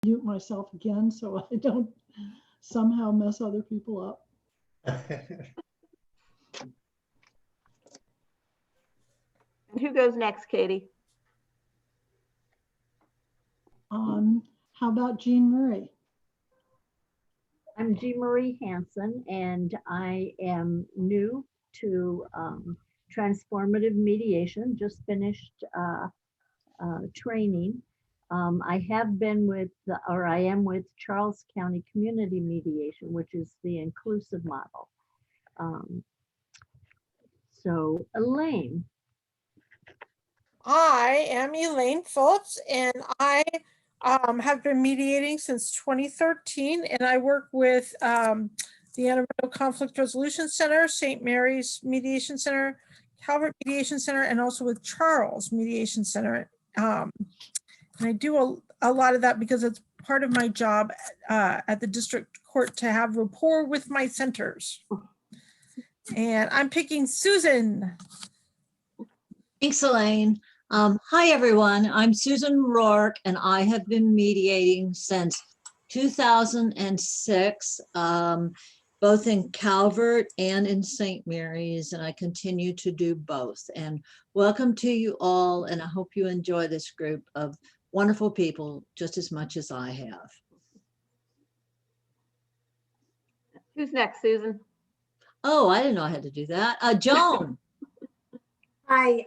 mute myself again so I don't somehow mess other people up. And who goes next, Katie? How about Jean Murray? I'm Jean Marie Hansen, and I am new to transformative mediation, just finished training. I have been with, or I am with Charles County Community Mediation, which is the inclusive model. So Elaine. I am Elaine Phillips, and I have been mediating since 2013, and I work with the Anne Arundel Conflict Resolution Center, St. Mary's Mediation Center, Calvert Mediation Center, and also with Charles Mediation Center. And I do a lot of that because it's part of my job at the district court to have rapport with my centers. And I'm picking Susan. Thanks, Elaine. Hi, everyone. I'm Susan Rourke, and I have been mediating since 2006, both in Calvert and in St. Mary's, and I continue to do both. And welcome to you all, and I hope you enjoy this group of wonderful people just as much as I have. Who's next, Susan? Oh, I didn't know I had to do that. Joan. Hi,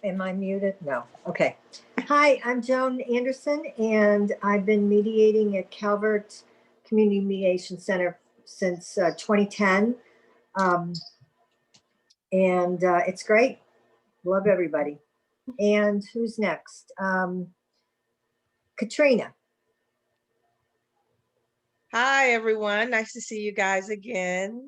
am I muted? No, okay. Hi, I'm Joan Anderson, and I've been mediating at Calvert Community Mediation Center since 2010. It's great. Love everybody. And who's next? Katrina. Hi, everyone. Nice to see you guys again.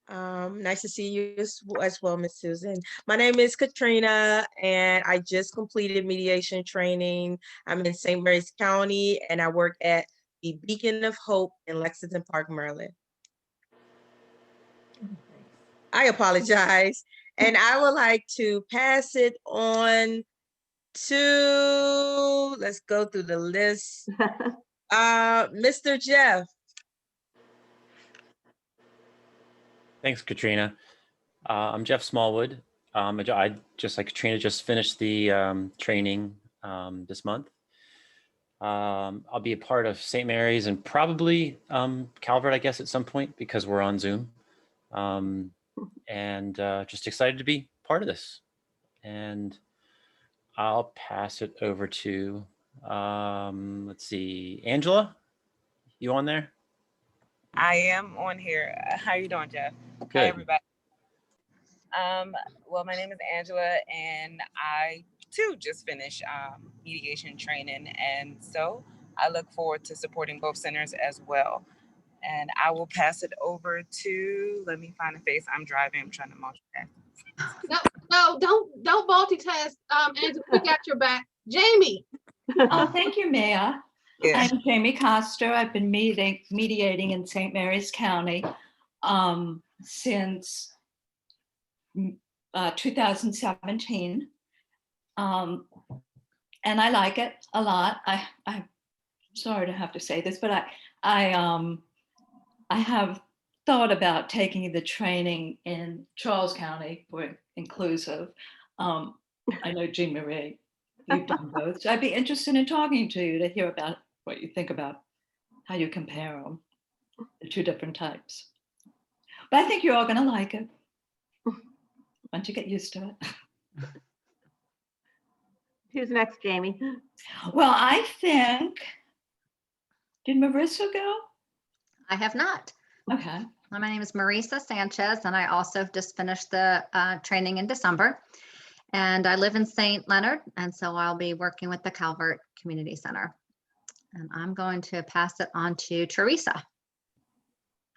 Nice to see you as well, Miss Susan. My name is Katrina, and I just completed mediation training. I'm in St. Mary's County, and I work at the Beacon of Hope in Lexington Park, Maryland. I apologize. And I would like to pass it on to, let's go through the list. Mr. Jeff. Thanks, Katrina. I'm Jeff Smallwood. I just like Katrina just finished the training this month. I'll be a part of St. Mary's and probably Calvert, I guess, at some point because we're on Zoom. Just excited to be part of this. And I'll pass it over to, let's see, Angela, you on there? I am on here. How you doing, Jeff? Good. Hi, everybody. Well, my name is Angela, and I too just finished mediation training, and so I look forward to supporting both centers as well. And I will pass it over to, let me find a face. I'm driving. I'm trying to multitask. No, don't multitask. Angela, we got your back. Jamie. Thank you, Maya. Yeah. I'm Jamie Coster. I've been mediating in St. Mary's County since 2017. And I like it a lot. I'm sorry to have to say this, but I have thought about taking the training in Charles County for inclusive. I know Jean Marie, you've done both. So I'd be interested in talking to you to hear about what you think about how you compare them, the two different types. But I think you're all going to like it once you get used to it. Who's next, Jamie? Well, I think, did Marissa go? I have not. Okay. My name is Marisa Sanchez, and I also just finished the training in December. And I live in St. Leonard, and so I'll be working with the Calvert Community Center. And I'm going to pass it on to Teresa.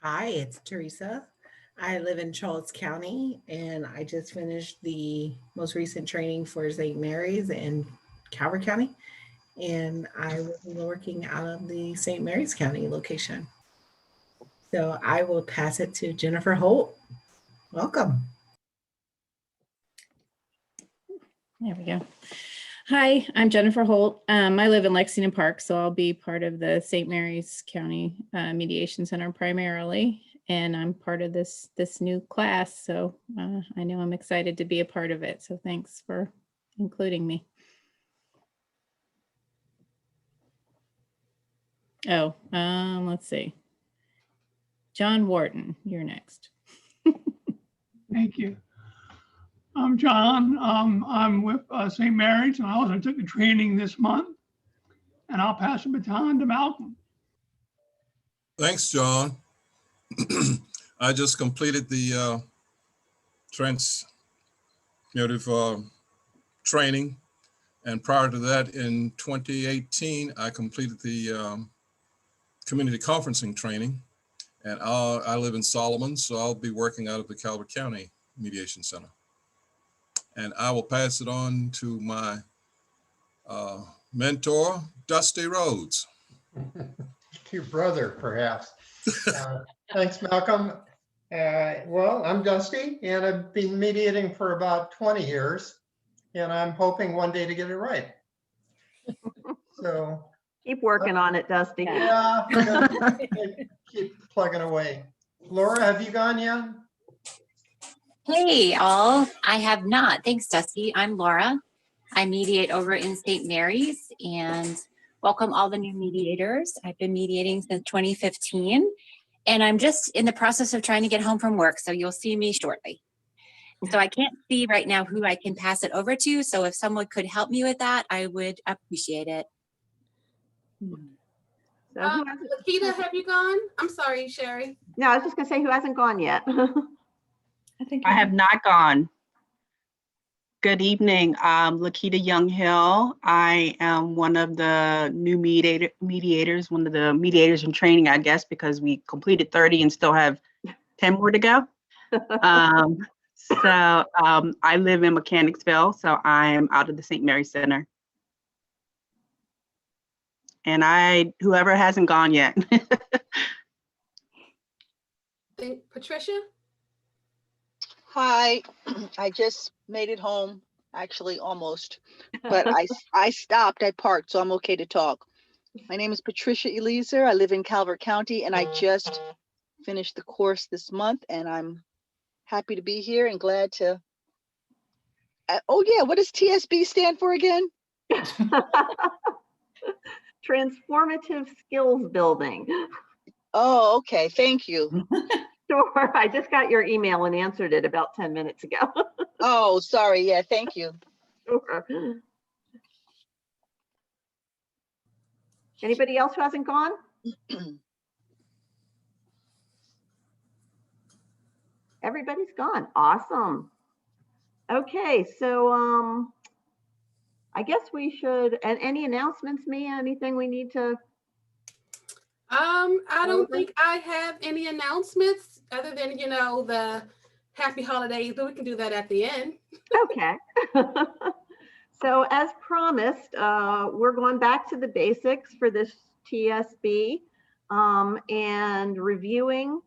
Hi, it's Teresa. I live in Charles County, and I just finished the most recent training for St. Mary's in Calvert County. And I will be working out of the St. Mary's County location. So I will pass it to Jennifer Holt. Welcome. There we go. Hi, I'm Jennifer Holt. I live in Lexington Park, so I'll be part of the St. Mary's County Mediation Center primarily, and I'm part of this new class. So I know I'm excited to be a part of it. So thanks for including me. Oh, let's see. John Wharton, you're next. Thank you. I'm John. I'm with St. Mary's, and I also took the training this month. And I'll pass the baton to Malcolm. Thanks, John. I just completed the transformative training. And prior to that, in 2018, I completed the community conferencing training. And I live in Solomon, so I'll be working out of the Calvert County Mediation Center. And I will pass it on to my mentor, Dusty Rhodes. To your brother, perhaps. Thanks, Malcolm. Well, I'm Dusty, and I've been mediating for about 20 years, and I'm hoping one day to get it right. So keep working on it, Dusty. Yeah, keep plugging away. Laura, have you gone yet? Hey, all. I have not. Thanks, Dusty. I'm Laura. I mediate over in St. Mary's, and welcome all the new mediators. I've been mediating since 2015, and I'm just in the process of trying to get home from work, so you'll see me shortly. So I can't see right now who I can pass it over to, so if someone could help me with that, I would appreciate it. So Lakita, have you gone? I'm sorry, Sherry. No, I was just gonna say, who hasn't gone yet? I have not gone. Good evening, Lakita Younghill. I am one of the new mediators, one of the mediators in training, I guess, because we completed 30 and still have 10 more to go. I live in Mechanicsville, so I'm out of the St. Mary's Center. And whoever hasn't gone yet. Patricia? Hi, I just made it home, actually almost, but I stopped, I parked, so I'm okay to talk. My name is Patricia Eliezer. I live in Calvert County, and I just finished the course this month, and I'm happy to be here and glad to. Oh yeah, what does TSB stand for again? Transformative skills building. Oh, okay, thank you. Sure, I just got your email and answered it about 10 minutes ago. Oh, sorry, yeah, thank you. Sure. Anybody else who hasn't gone? Everybody's gone. Awesome. Okay, so I guess we should, and any announcements, Mia? Anything we need to? I don't think I have any announcements other than, the happy holidays, but we can do that at the end. Okay. So as promised, we're going back to the basics for this TSB and reviewing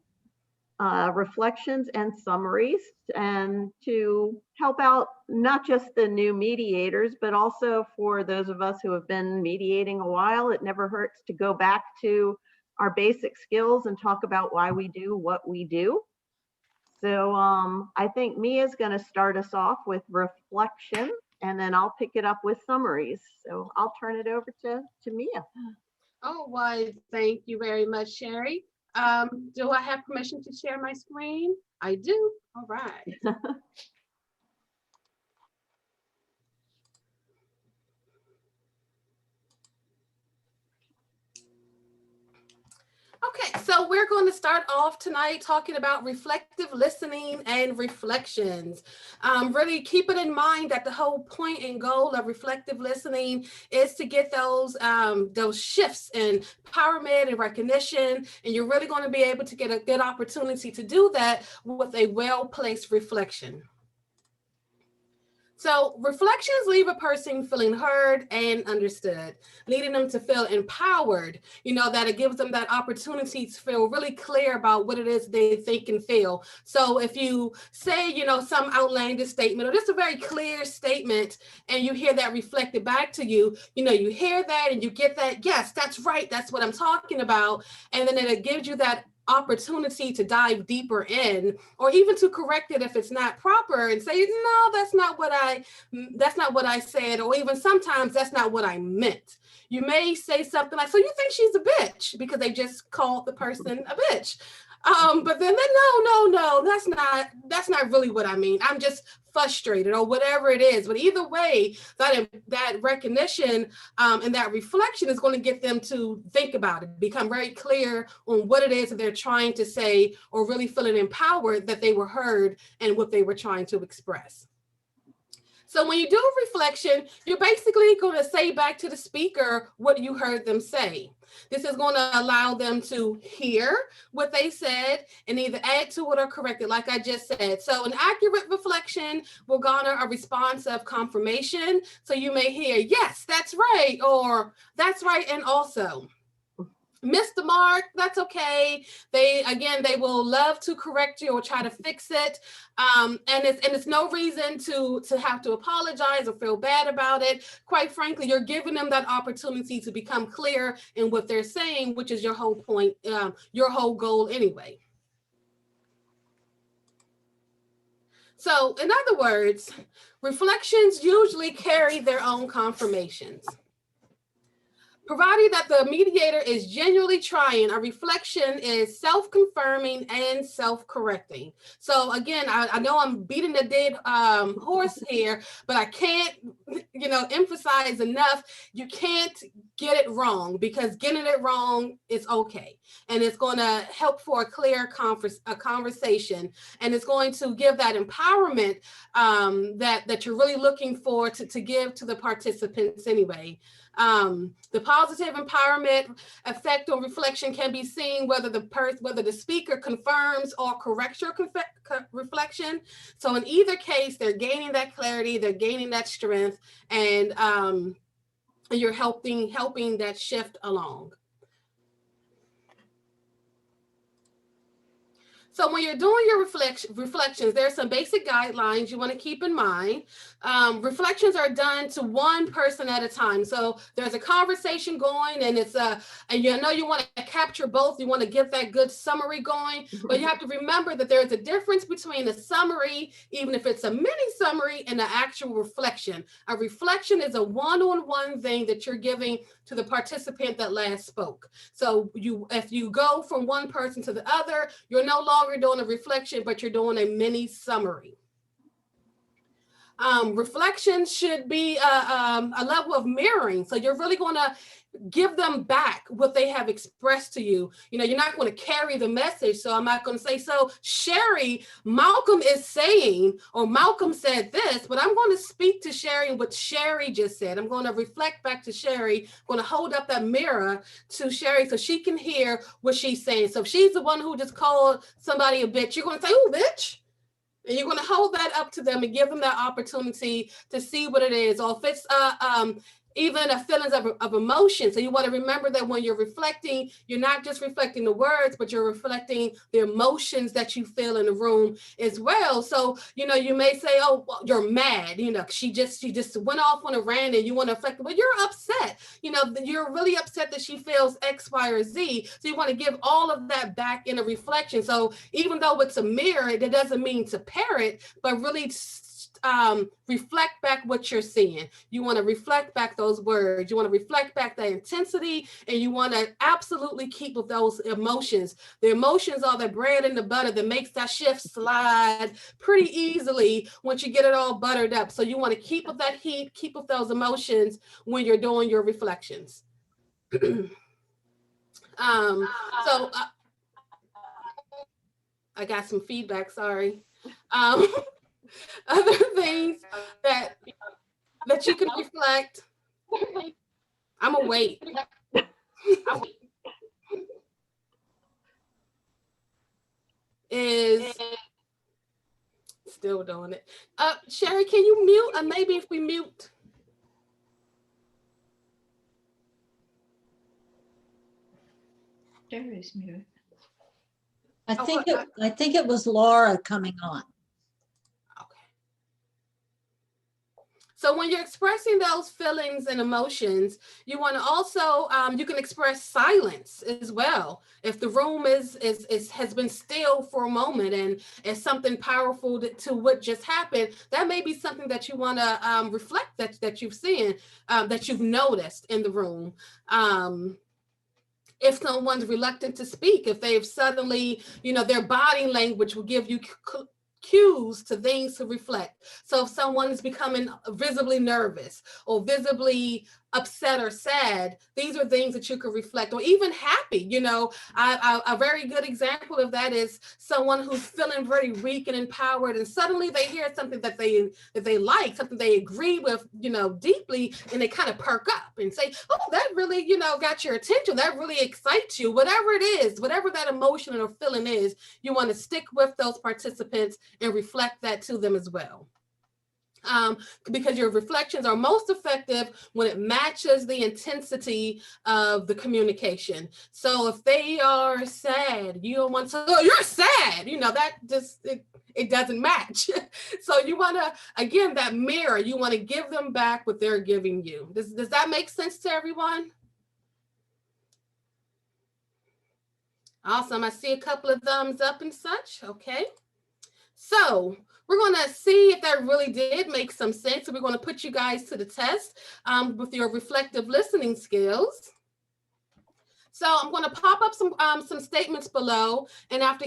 reflections and summaries, and to help out not just the new mediators, but also for those of us who have been mediating a while. It never hurts to go back to our basic skills and talk about why we do what we do. So I think Mia's going to start us off with reflection, and then I'll pick it up with summaries. So I'll turn it over to Mia. Oh, why, thank you very much, Sherry. Do I have permission to share my screen? I do. All right. Okay, so we're going to start off tonight talking about reflective listening and reflections. Really keep it in mind that the whole point and goal of reflective listening is to get those shifts in empowerment and recognition, and you're really going to be able to get a good opportunity to do that with a well-placed reflection. So reflections leave a person feeling heard and understood, leading them to feel empowered, that it gives them that opportunity to feel really clear about what it is they think and feel. So if you say, some outlandish statement or just a very clear statement, and you hear that reflected back to you, you hear that and you get that, yes, that's right, that's what I'm talking about. And then it gives you that opportunity to dive deeper in, or even to correct it if it's not proper and say, no, that's not what I said, or even sometimes that's not what I meant. You may say something like, so you think she's a bitch, because they just called the person a bitch. But then no, that's not really what I mean. I'm just frustrated, or whatever it is. But either way, that recognition and that reflection is going to get them to think about it, become very clear on what it is that they're trying to say, or really feeling empowered that they were heard and what they were trying to express. So when you do a reflection, you're basically going to say back to the speaker what you heard them say. This is going to allow them to hear what they said and either add to it or correct it, like I just said. So an accurate reflection will garner a response of confirmation. So you may hear, yes, that's right, or that's right, and also. Missed the mark, that's okay. They will love to correct you or try to fix it. And it's no reason to have to apologize or feel bad about it. Quite frankly, you're giving them that opportunity to become clear in what they're saying, which is your whole point, your whole goal anyway. So in other words, reflections usually carry their own confirmations. Provided that the mediator is genuinely trying, a reflection is self-confirming and self-correcting. So again, I know I'm beating the dead horse here, but I can't, emphasize enough. You can't get it wrong, because getting it wrong is okay. And it's going to help for a clear conversation. And it's going to give that empowerment that you're really looking for to give to the participants anyway. The positive empowerment effect on reflection can be seen whether the speaker confirms or corrects your reflection. So in either case, they're gaining that clarity, they're gaining that strength, and you're helping that shift along. So when you're doing your reflections, there are some basic guidelines you want to keep in mind. Reflections are done to one person at a time. So there's a conversation going, and and you want to capture both. You want to get that good summary going, but you have to remember that there's a difference between a summary, even if it's a mini summary, and an actual reflection. A reflection is a one-on-one thing that you're giving to the participant that last spoke. So if you go from one person to the other, you're no longer doing a reflection, but you're doing a mini summary. Reflections should be a level of mirroring. So you're really going to give them back what they have expressed to you. You're not going to carry the message. So I'm not going to say, so Sherry, Malcolm is saying, or Malcolm said this, but I'm going to speak to Sherry what Sherry just said. I'm going to reflect back to Sherry. I'm going to hold up that mirror to Sherry so she can hear what she's saying. So if she's the one who just called somebody a bitch, you're going to say, oh, bitch. And you're going to hold that up to them and give them that opportunity to see what it is. Or if it's even a feelings of emotion. So you want to remember that when you're reflecting, you're not just reflecting the words, but you're reflecting the emotions that you feel in the room as well. So, you may say, oh, well, you're mad, she just went off on a rant, and you want to reflect, well, you're upset. You're really upset that she feels X, Y, or Z. So you want to give all of that back in a reflection. So even though it's a mirror, it doesn't mean to parrot, but really reflect back what you're seeing. You want to reflect back those words. You want to reflect back that intensity, and you want to absolutely keep with those emotions. The emotions are the bread and the butter that makes that shift slide pretty easily once you get it all buttered up. So you want to keep with that heat, keep with those emotions when you're doing your reflections. I got some feedback, sorry. Other things that you can reflect. I'm gonna wait. Is still hold on it. Sherry, can you mute? Maybe if we mute. Sherry's mute. I think it was Laura coming on. So when you're expressing those feelings and emotions, you want to also, you can express silence as well. If the room has been still for a moment and it's something powerful to what just happened, that may be something that you want to reflect that you've seen, that you've noticed in the room. If someone's reluctant to speak, if they've suddenly, their body language will give you cues to things to reflect. So if someone is becoming visibly nervous or visibly upset or sad, these are things that you could reflect, or even happy. A very good example of that is someone who's feeling very weak and empowered, and suddenly they hear something that they like, something they agree with, deeply, and they kind of perk up and say, oh, that really, got your attention. That really excites you. Whatever it is, whatever that emotion or feeling is, you want to stick with those participants and reflect that to them as well. Because your reflections are most effective when it matches the intensity of the communication. So if they are sad, you don't want to, oh, you're sad, that just, it doesn't match. So you want to, again, that mirror, you want to give them back what they're giving you. Does that make sense to everyone? Awesome. I see a couple of thumbs up and such. Okay. So we're going to see if that really did make some sense. So we're going to put you guys to the test with your reflective listening skills. So I'm going to pop up some statements below, and after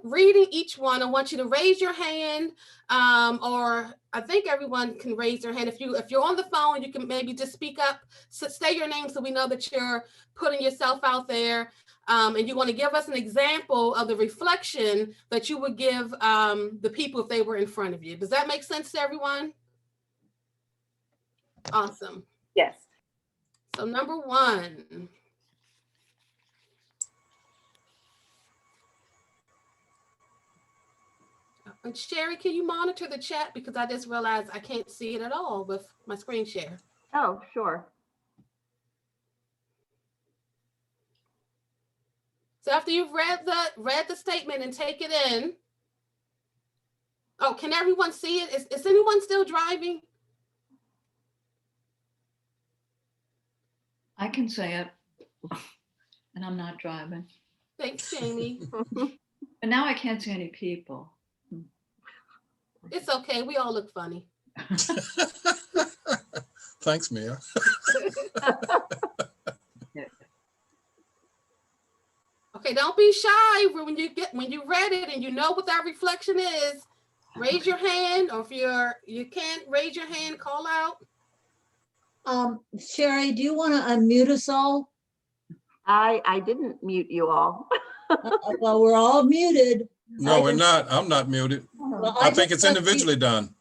reading each one, I want you to raise your hand, or I think everyone can raise their hand. If you're on the phone, you can maybe just speak up, say your name so we know that you're putting yourself out there. And you want to give us an example of the reflection that you would give the people if they were in front of you. Does that make sense to everyone? Awesome. Yes. So number one. And Sherry, can you monitor the chat? Because I just realized I can't see it at all with my screen share. Oh, sure. So after you've read the statement and take it in. Oh, can everyone see it? Is anyone still driving? I can say it, and I'm not driving. Thanks, Jamie. But now I can't see any people. It's okay. We all look funny. Thanks, Mia. Okay, don't be shy when you read it and you know what that reflection is. Raise your hand, or if you can't raise your hand, call out. Sherry, do you want to unmute us all? I didn't mute you all. Well, we're all muted. No, we're not. I'm not muted. Well, I think it's individually done.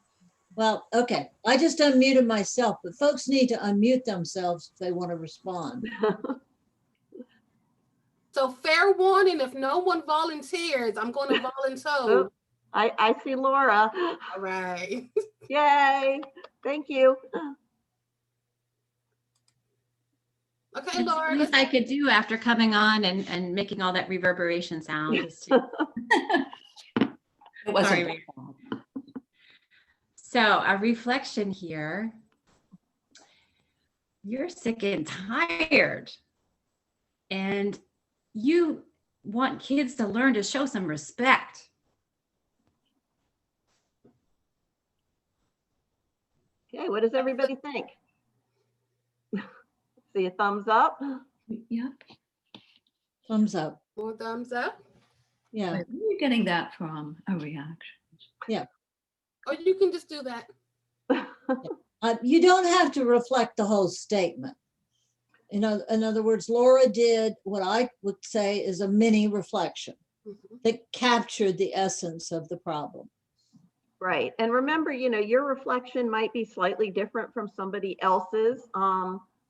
Well, okay. I just unmuted myself, but folks need to unmute themselves if they want to respond. So fair warning, if no one volunteers, I'm going to volunteer. Oh, I see Laura. All right. Yay. Thank you. Okay, Laura. Things I could do after coming on and making all that reverberation sound. Is to... It wasn't. Sorry. So a reflection here. You're sick and tired, and you want kids to learn to show some respect. Okay, what does everybody think? See a thumbs up? Yep. Thumbs up. More thumbs up? Yeah. Where are you getting that from? A reaction? Yeah. Or you can just do that. You don't have to reflect the whole statement. In other words, Laura did what I would say is a mini reflection that captured the essence of the problem. Right. And remember, your reflection might be slightly different from somebody else's.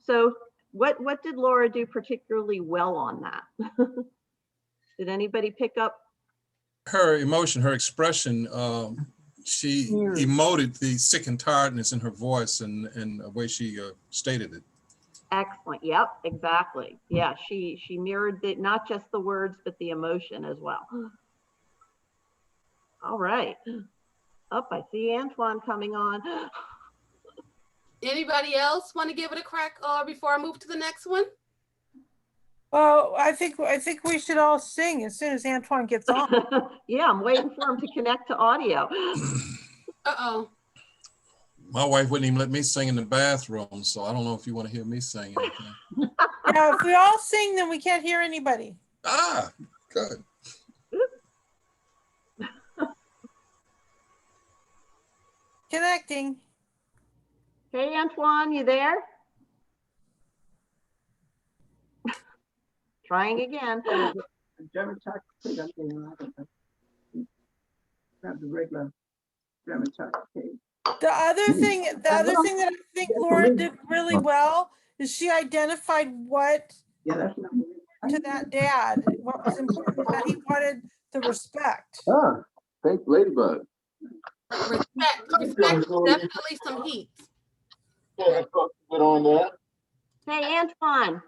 So what did Laura do particularly well on that? Did anybody pick up? Her emotion, her expression she emoted the sick and tiredness in her voice and the way she stated it. Excellent. Yep, exactly. Yeah, she mirrored not just the words, but the emotion as well. All right. Up, I see Antoine coming on. Anybody else want to give it a crack before I move to the next one? Well, I think we should all sing as soon as Antoine gets on. Yeah, I'm waiting for him to connect to audio. Uh-oh. My wife wouldn't even let me sing in the bathroom, so I don't know if you want to hear me sing anything. Yeah, if we all sing, then we can't hear anybody. Ah, good. Connecting. Hey, Antoine, you there? Trying again. The other thing that I think Laura did really well is she identified what to that dad, what was important, that he wanted the respect. Ah, thanks, Ladybug. Respect is definitely some heat. Yeah, get on that. Hey, Antoine.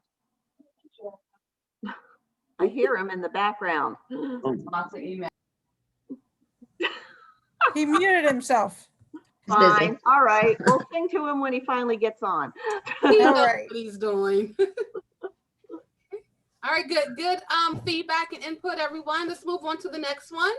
I hear him in the background. He muted himself. Fine. All right. We'll sing to him when he finally gets on. He knows All right. what he's doing. All right, good feedback and input, everyone. Let's move on to the next one.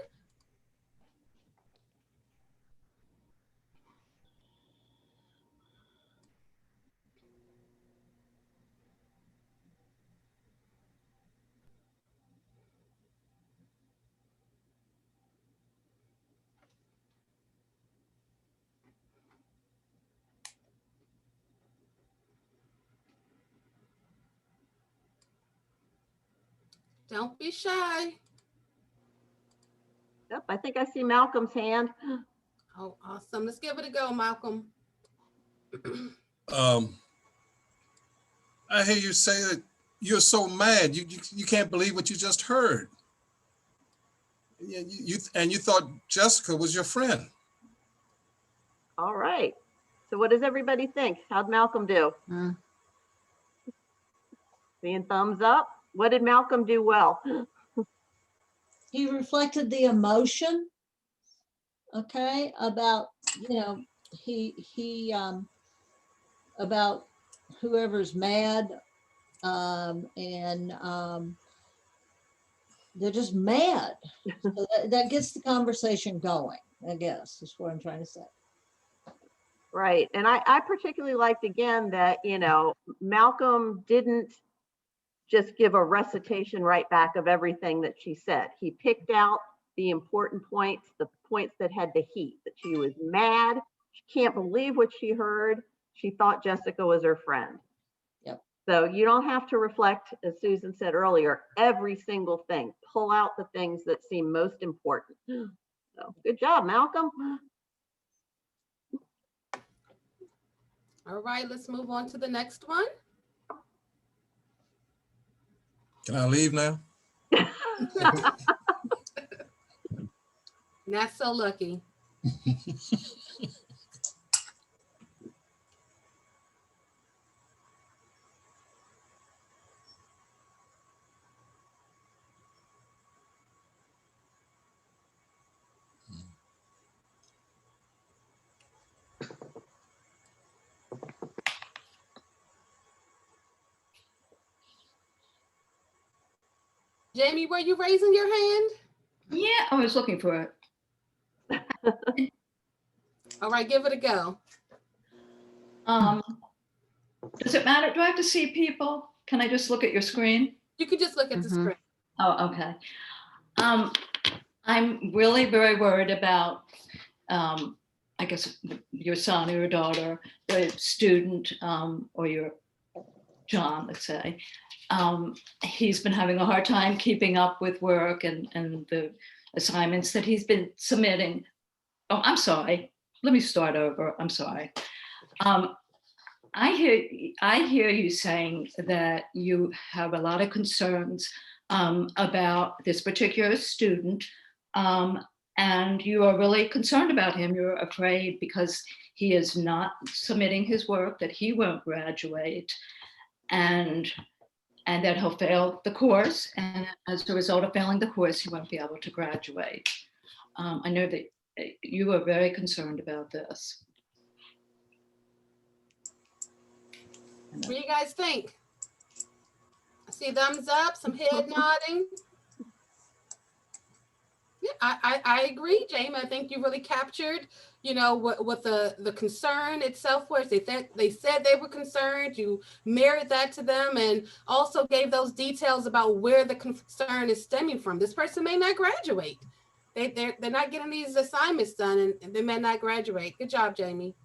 Don't be shy. Yep, I think I see Malcolm's hand. Oh, awesome. Let's give it a go, Malcolm. I hear you say that you're so mad. You can't believe what you just heard. You thought Jessica was your friend. All right. So what does everybody think? How'd Malcolm do? Seeing thumbs up. What did Malcolm do well? He reflected the emotion, okay, about, you know, he about whoever's mad, they're just mad. So that gets the conversation going, I guess, is what I'm trying to say. Right. And I particularly liked, again, that, you know, Malcolm didn't just give a recitation right back of everything that she said. He picked out the important points, the points that had the heat, that she was mad. She can't believe what she heard. She thought Jessica was her friend. Yep. So you don't have to reflect, as Susan said earlier, every single thing. Pull out the things that seem most important. So good job, Malcolm. All right, let's move on to the next one. Can I leave now? Not so lucky. Jamie, were you raising your hand? Yeah, I was looking for it. All right, give it a go. Does it matter? Do I have to see people? Can I just look at your screen? You can just look at the screen. Oh, okay. I'm really very worried about, I guess, your son or your daughter, the student, or your John, let's say. He's been having a hard time keeping up with work and the assignments that he's been submitting. Oh, I'm sorry. Let me start over. I'm sorry. I hear you saying that you have a lot of concerns about this particular student, and you are really concerned about him. You're afraid because he is not submitting his work that he won't graduate, and that he'll fail the course. And as a result of failing the course, he won't be able to graduate. I know that you are very concerned about this. What do you guys think? I see thumbs up, some head nodding. Yeah, I agree, Jamie. I think you really captured, you know, what the concern itself was. They said they were concerned. You mirrored that to them and also gave those details about where the concern is stemming from. This person may not graduate. They're not getting these assignments done, and they may not graduate. Good job, Jamie.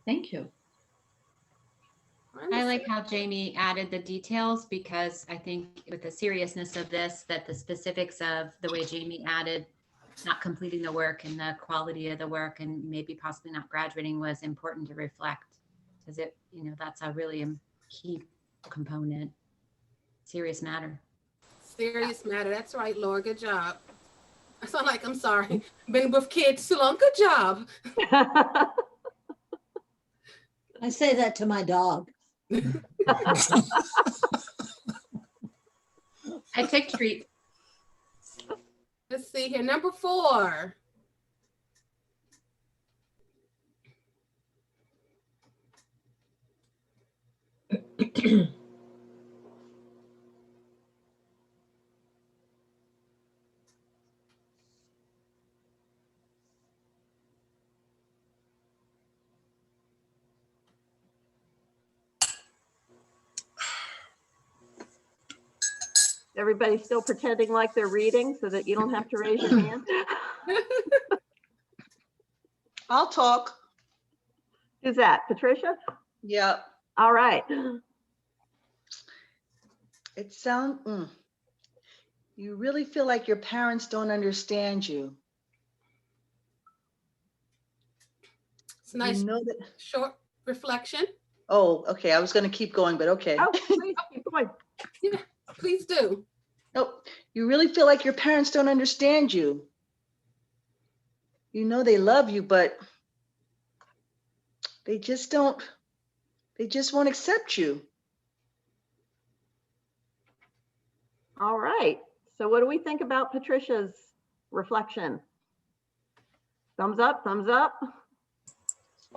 Thank you. I like how Jamie added the details, because I think with the seriousness of this, that the specifics of the way Jamie added not completing the work and the quality of the work and maybe possibly not graduating was important to reflect, because it, you know, that's a really key component. Serious matter. Serious matter. That's right, Laura. Good job. I sound like, I'm sorry, been with kids too long. Good job. I say that to my dog. I take treat. Let's see here. Number 4. Everybody's still pretending like they're reading so that you don't have to raise your hand. I'll talk. Who's that? Patricia? Yep. All right. It sounds, you really feel like your parents don't understand you. It's a nice, you know that, short reflection. Oh, okay. I was going to keep going, but okay. Oh, please keep going. Yeah, please do. Nope. You really feel like your parents don't understand you. You know they love you, but they just won't accept you. All right. So what do we think about Patricia's reflection? Thumbs up, thumbs up.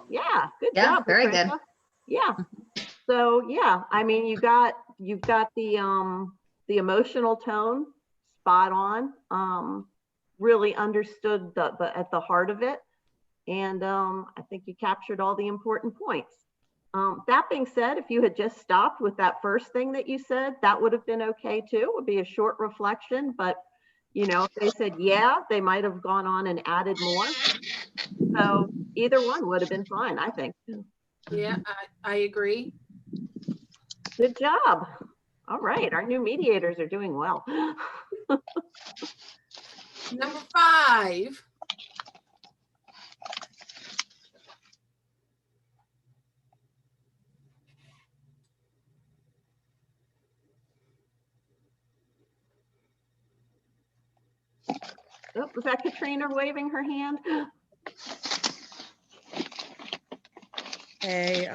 Yeah, good job, very Patricia. good. Yeah. So yeah, I mean, you've got the emotional tone spot on. Really understood at the heart of it, and I think you captured all the important points. That being said, if you had just stopped with that first thing that you said, that would have been okay too. It would be a short reflection, but you know, if they said yeah, they might have gone on and added more. So either one would have been fine, I think. Yeah, I agree. Good job. All right, our new mediators are doing well. Number 5. Oh, was that Katrina waving her hand? Hey,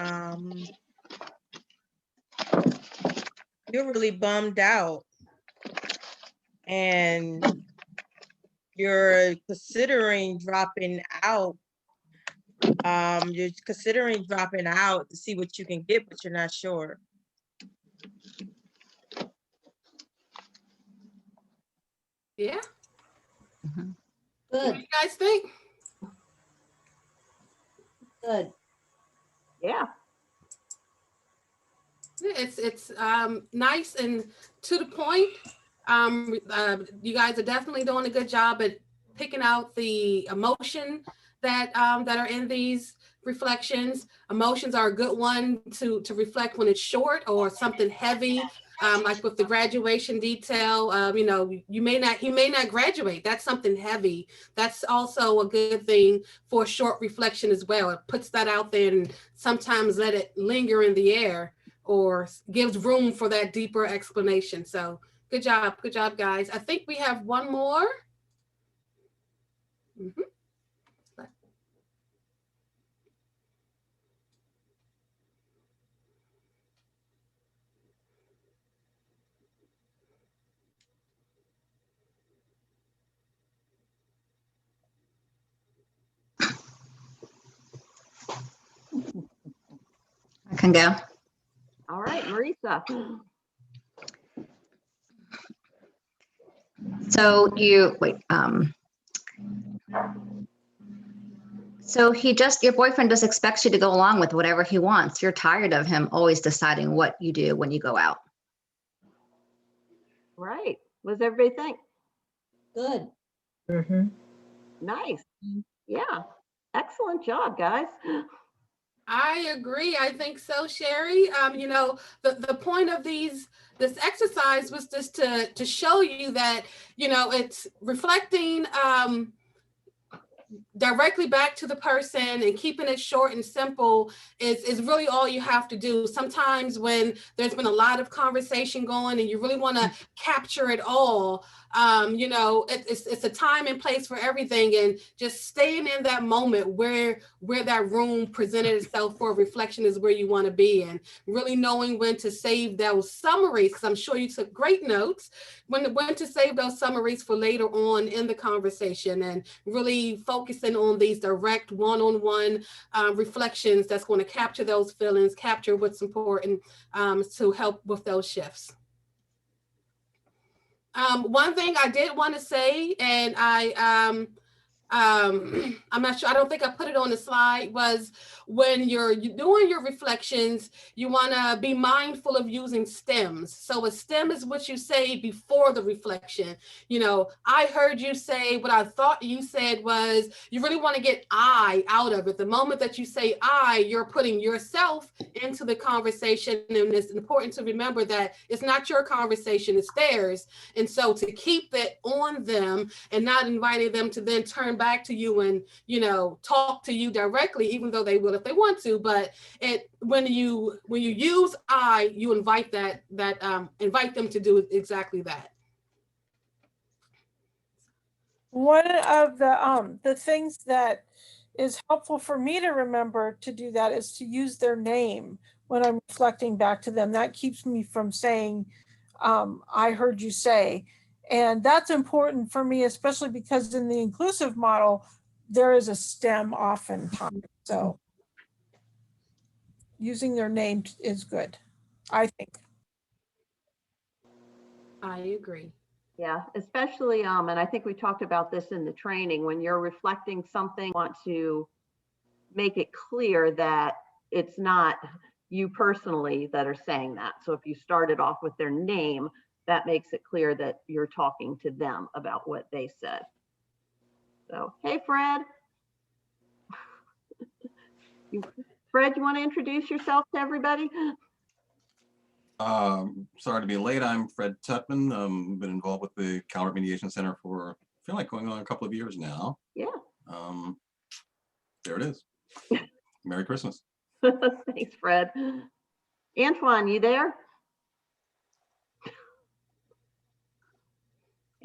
you're really bummed out and you're considering dropping out. You're considering dropping out to see what you can get, but you're not sure. Yeah. Good. What do you guys think? Good. Yeah. It's nice and to the point. You guys are definitely doing a good job at picking out the emotion that are in these reflections. Emotions are a good one to reflect when it's short or something heavy, like with the graduation detail. You know, he may not graduate. That's something heavy. That's also a good thing for a short reflection as well. It puts that out there and sometimes let it linger in the air or gives room for that deeper explanation. So good job, guys. I think we have one more. Mhm. I can go. All right, Marisa. So you, wait, so your boyfriend just expects you to go along with whatever he wants. You're tired of him always deciding what you do when you go out. Right. What does everybody think? Good. Nice. Yeah. Excellent job, guys. I agree. I think so, Sherry. You know, the point of this exercise was just to show you that, you know, it's reflecting directly back to the person and keeping it short and simple is really all you have to do. Sometimes when there's been a lot of conversation going and you really want to capture it all, you know, it's a time and place for everything, and just staying in that moment where that room presented itself for reflection is where you want to be, and really knowing when to save those summaries, because I'm sure you took great notes, when to save those summaries for later on in the conversation, and really focusing on these direct one-on-one reflections that's going to capture those feelings, capture what's important to help with those shifts. One thing I did want to say, and I'm not sure, I don't think I put it on the slide, was when you're doing your reflections, you want to be mindful of using stems. So a stem is what you say before the reflection. You know, I heard you say, what I thought you said was, you really want to get I out of it. The moment that you say I, you're putting yourself into the conversation, and it's important to remember that it's not your conversation, it's theirs. And so to keep it on them and not inviting them to then turn back to you and, you know, talk to you directly, even though they will if they want to, but when you use I, you invite invite them to do exactly that. One of the things that is helpful for me to remember to do that is to use their name when I'm reflecting back to them. That keeps me from saying, I heard you say. And that's important for me, especially because in the inclusive model, there is a stem oftentimes. So using their name is good, I think. I agree. Yeah, especially, and I think we talked about this in the training, when you're reflecting something, you want to make it clear that it's not you personally that are saying that. So if you started off with their name, that makes it clear that you're talking to them about what they said. So, hey, Fred. Fred, you want to introduce yourself to everybody? Sorry to be late. I'm Fred Tutman. Been involved with the Calvert Mediation Center for, I feel like, going on a couple of years now. Yeah. There it is. Merry Christmas. Thanks, Fred. Antoine, you there?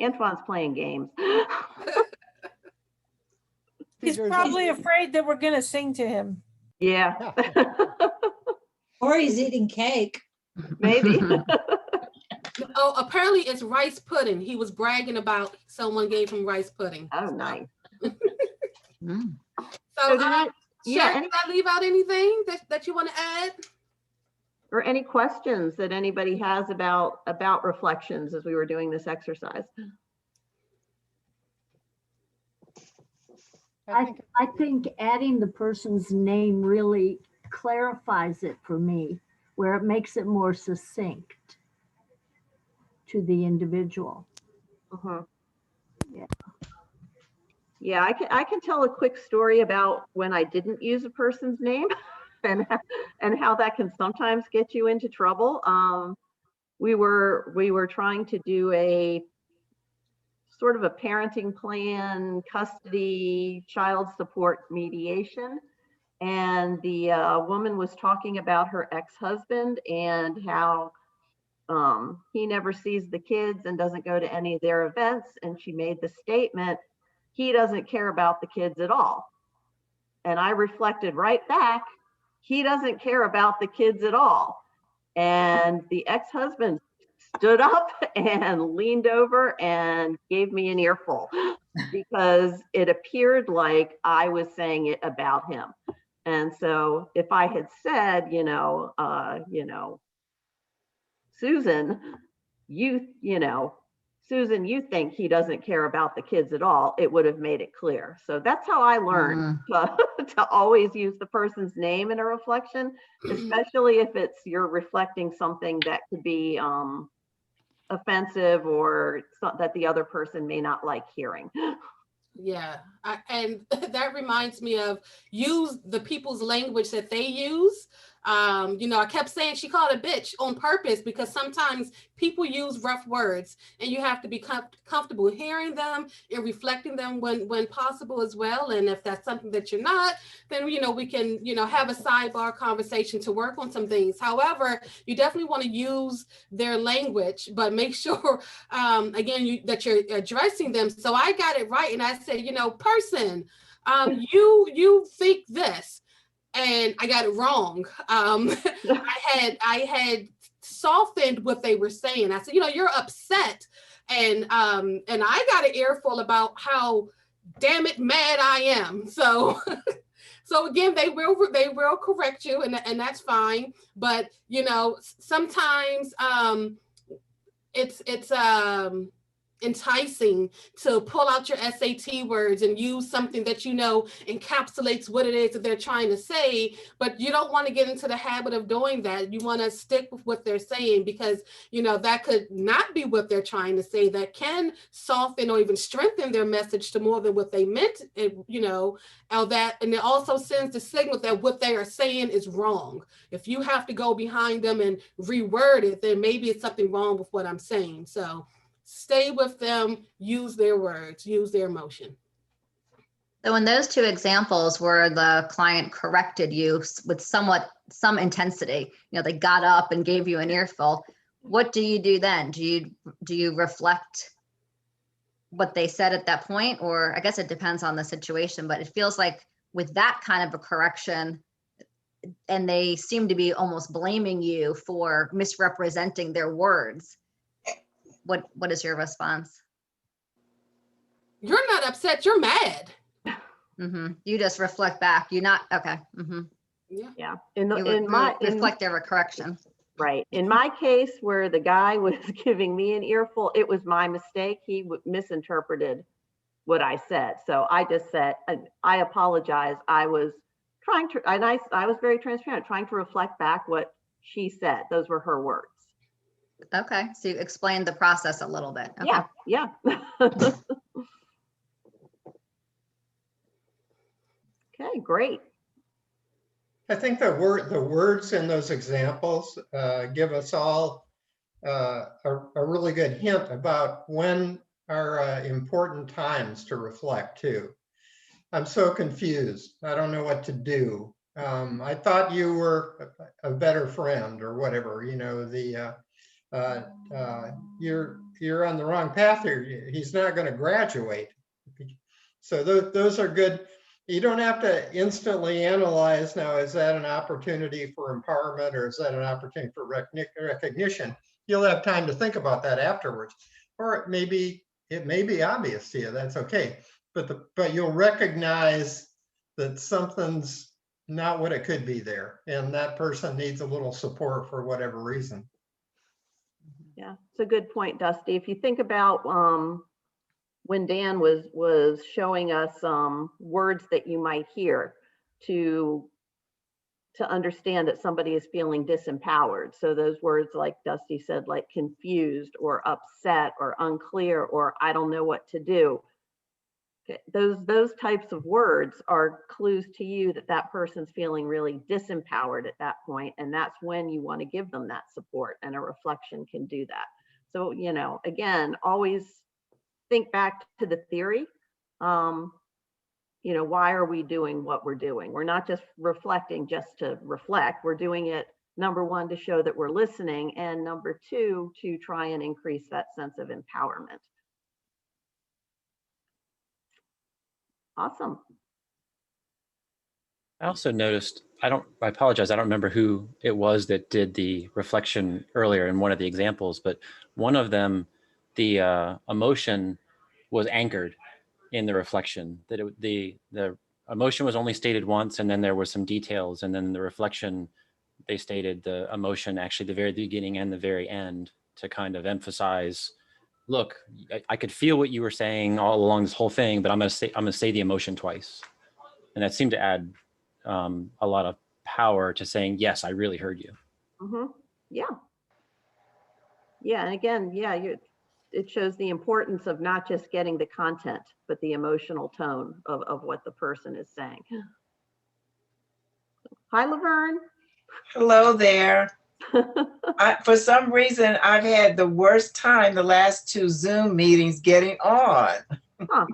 Antoine's playing games. He's probably afraid that we're going to sing to him. Yeah. Or he's eating cake. Maybe. Oh, apparently it's rice pudding. He was bragging about someone gave him rice pudding. Oh, nice. So, Sherry, did I leave out anything that you want to add? Or any questions that anybody has about reflections as we were doing this exercise? I think adding the person's name really clarifies it for me, where it makes it more succinct to the individual. Yeah. Yeah, I can tell a quick story about when I didn't use a person's name and how that can sometimes get you into trouble. We were trying to do a sort of a parenting plan, custody, child support mediation. And the woman was talking about her ex-husband and how he never sees the kids and doesn't go to any of their events. And she made the statement, he doesn't care about the kids at all. And I reflected right back, he doesn't care about the kids at all. And the ex-husband stood up and leaned over and gave me an earful because it appeared like I was saying it about him. And so if I had said, Susan, Susan, you think he doesn't care about the kids at all, it would have made it clear. So that's how I learned to always use the person's name in a reflection, especially if you're reflecting something that could be offensive or that the other person may not like hearing. Yeah, and that reminds me of use the people's language that they use. I kept saying she called a bitch on purpose because sometimes people use rough words and you have to be comfortable hearing them and reflecting them when possible as well. And if that's something that you're not, then, we can, have a sidebar conversation to work on some things. However, you definitely want to use their language, but make sure, again, that you're addressing them. So I got it right. And I said, person, you think this. And I got it wrong. I had softened what they were saying. I said, you're upset, and I got an earful about how damn it mad I am. So, so again, they will correct you, and that's fine. But sometimes it's enticing to pull out your SAT words and use something that encapsulates what it is that they're trying to say, but you don't want to get into the habit of doing that. You want to stick with what they're saying because that could not be what they're trying to say. That can soften or even strengthen their message to more than what they meant, and it also sends the signal that what they are saying is wrong. If you have to go behind them and reword it, then maybe it's something wrong with what I'm saying. So stay with them, use their words, use their emotion. So in those two examples where the client corrected you with some intensity, they got up and gave you an earful, what do you do then? Do you reflect what they said at that point? Or I guess it depends on the situation, but it feels like with that kind of a correction, and they seem to be almost blaming you for misrepresenting their words, what is your response? You're not upset, you're mad. Mm-hmm. You just reflect back. You're not okay. Mm-hmm. Yeah. Reflect their correction. Right. In my case, where the guy was giving me an earful, it was my mistake. He misinterpreted what I said. So I just said, I apologize. I was trying to, and I was very transparent, trying to reflect back what she said. Those were her words. Okay, so you explained the process a little bit. Okay. Yeah. Okay, great. I think the words in those examples give us all a really good hint about when are important times to reflect too. I'm so confused. I don't know what to do. I thought you were a better friend or whatever, you're on the wrong path here. He's not going to graduate. So those are good. You don't have to instantly analyze now, is that an opportunity for empowerment or is that an opportunity for recognition? You'll have time to think about that afterwards. Or it may be obvious to you, that's okay. But you'll recognize that something's not what it could be there. And that person needs a little support for whatever reason. Yeah, it's a good point, Dusty. If you think about when Dan was showing us words that you might hear to understand that somebody is feeling disempowered. So those words, like Dusty said, like confused or upset or unclear or I don't know what to do. Okay. Those types of words are clues to you that that person's feeling really disempowered at that point, and that's when you want to give them that support, and a reflection can do that. So, again, always think back to the theory. Why are we doing what we're doing? We're not just reflecting just to reflect. We're doing it, number one, to show that we're listening, and number two, to try and increase that sense of empowerment. Awesome. I also noticed, I apologize, I don't remember who it was that did the reflection earlier in one of the examples, but one of them, the emotion was anchored in the reflection, that the emotion was only stated once, and then there were some details, and then the reflection, they stated the emotion actually the very beginning and the very end to kind of emphasize, look, I could feel what you were saying all along this whole thing, but I'm gonna say the emotion twice. And that seemed to add a lot of power to saying, yes, I really heard you. Yeah. Yeah, and again, yeah, it shows the importance of not just getting the content, but the emotional tone of what the person is saying. Hi, Laverne. Hello there. For some reason, I've had the worst time the last 2 Zoom meetings getting on. Huh.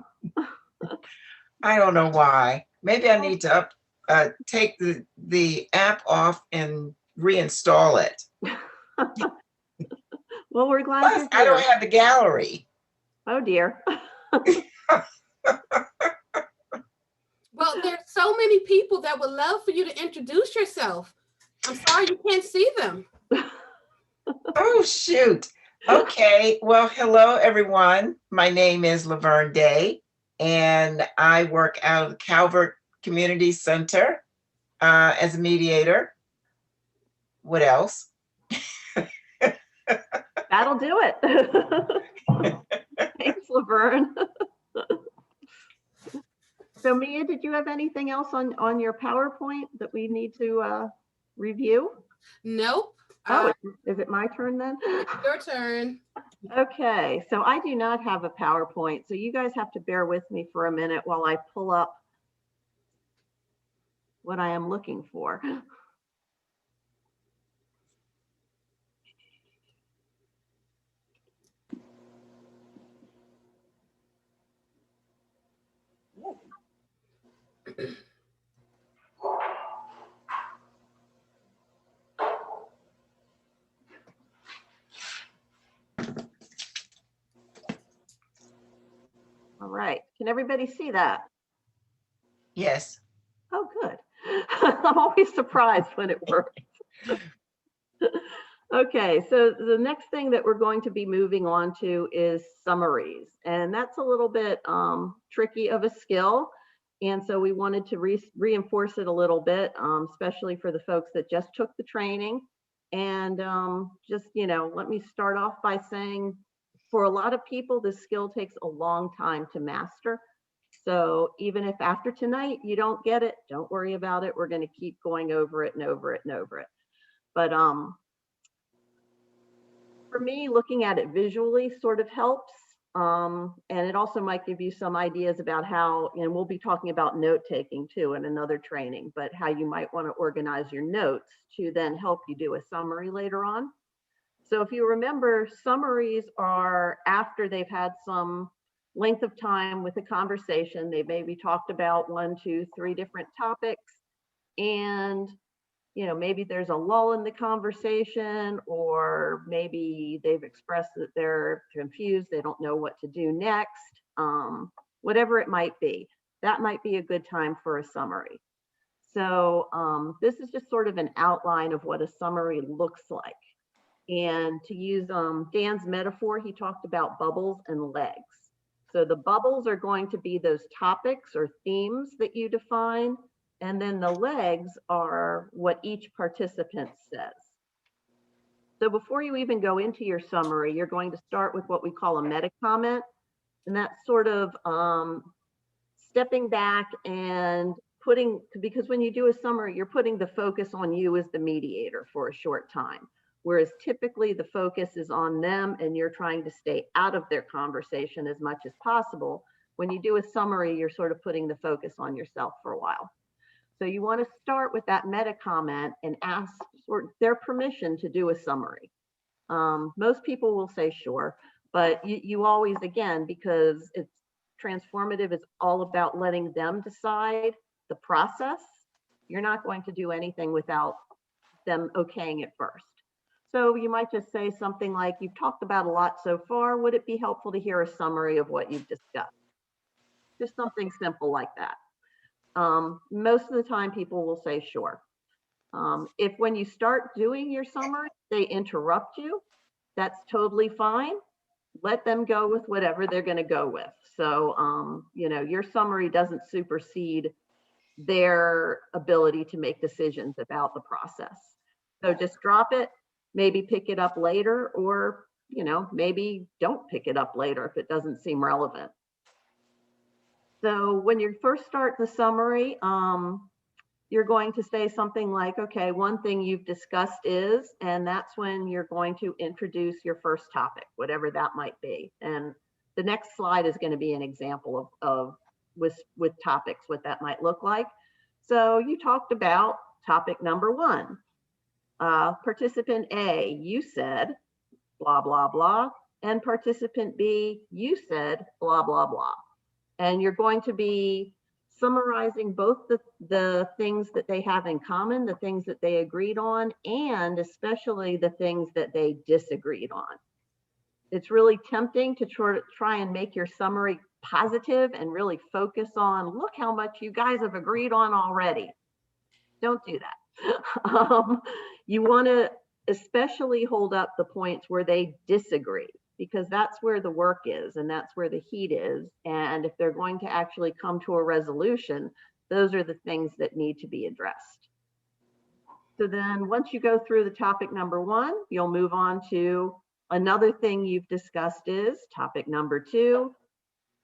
I don't know why. Maybe I need to take the app off and reinstall it. Well, we're glad Plus, you're I don't here. have the gallery. Oh dear. Well, there's so many people that would love for you to introduce yourself. I'm sorry you can't see them. Oh, shoot. Okay. Well, hello, everyone. My name is Laverne Day, and I work out of the Calvert Community Center as a mediator. What else? That'll do it. Thanks, Laverne. So Mia, did you have anything else on your PowerPoint that we need to review? Nope. Oh, is it my turn then? Your turn. Okay, so I do not have a PowerPoint, so you guys have to bear with me for a minute while I pull up what I am looking for. All right, can everybody see that? Yes. Oh, good. I'm always surprised when it works. Okay, so the next thing that we're going to be moving on to is summaries. And that's a little bit tricky of a skill. And so we wanted to reinforce it a little bit, especially for the folks that just took the training. And just, let me start off by saying, for a lot of people, this skill takes a long time to master. So even if after tonight you don't get it, don't worry about it. We're going to keep going over it and over it and over it. But for me, looking at it visually sort of helps. And it also might give you some ideas about how, and we'll be talking about note taking too in another training, but how you might want to organize your notes to then help you do a summary later on. So if you remember, summaries are after they've had some length of time with a conversation. They maybe talked about 1, 2, 3 different topics, and maybe there's a lull in the conversation, or maybe they've expressed that they're confused, they don't know what to do next, whatever it might be. That might be a good time for a summary. So this is just sort of an outline of what a summary looks like. And to use Dan's metaphor, he talked about bubbles and legs. So the bubbles are going to be those topics or themes that you define. And then the legs are what each participant says. So before you even go into your summary, you're going to start with what we call a meta comment. And that's sort of stepping back and putting, because when you do a summary, you're putting the focus on you as the mediator for a short time. Whereas typically the focus is on them and you're trying to stay out of their conversation as much as possible. When you do a summary, you're sort of putting the focus on yourself for a while. So you want to start with that meta comment and ask for their permission to do a summary. Most people will say sure, but you always, again, because it's transformative, it's all about letting them decide the process. You're not going to do anything without them okaying it first. So you might just say something like, you've talked about a lot so far. Would it be helpful to hear a summary of what you've discussed? Just something simple like that. Most of the time people will say sure. If when you start doing your summary, they interrupt you, that's totally fine. Let them go with whatever they're going to go with. So, you know, your summary doesn't supersede their ability to make decisions about the process. So just drop it, maybe pick it up later, or, you know, maybe don't pick it up later if it doesn't seem relevant. So when you first start the summary, you're going to say something like, okay, one thing you've discussed is, and that's when you're going to introduce your first topic, whatever that might be. And the next slide is going to be an example of with topics, what that might look like. So you talked about topic number 1. Participant A, you said blah, blah, blah. And participant B, you said blah, blah, blah. And you're going to be summarizing both the things that they have in common, the things that they agreed on, and especially the things that they disagreed on. It's really tempting to try and make your summary positive and really focus on, look how much you guys have agreed on already. Don't do that. You want to especially hold up the points where they disagree, because that's where the work is and that's where the heat is. And if they're going to actually come to a resolution, those are the things that need to be addressed. So then once you go through the topic number 1, you'll move on to another thing you've discussed is topic number 2.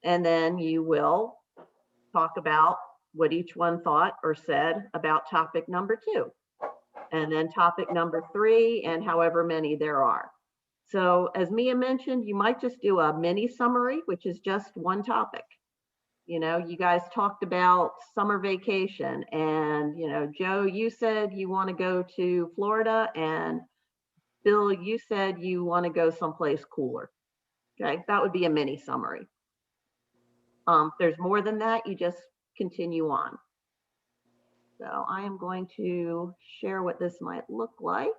And then you will talk about what each one thought or said about topic number 2. And then topic number 3, and however many there are. So as Mia mentioned, you might just do a mini summary, which is just one topic. You know, you guys talked about summer vacation, and, you know, Joe, you said you want to go to Florida, and Bill, you said you want to go someplace cooler. Okay, that would be a mini summary. If there's more than that, you just continue on. So I am going to share what this might look like.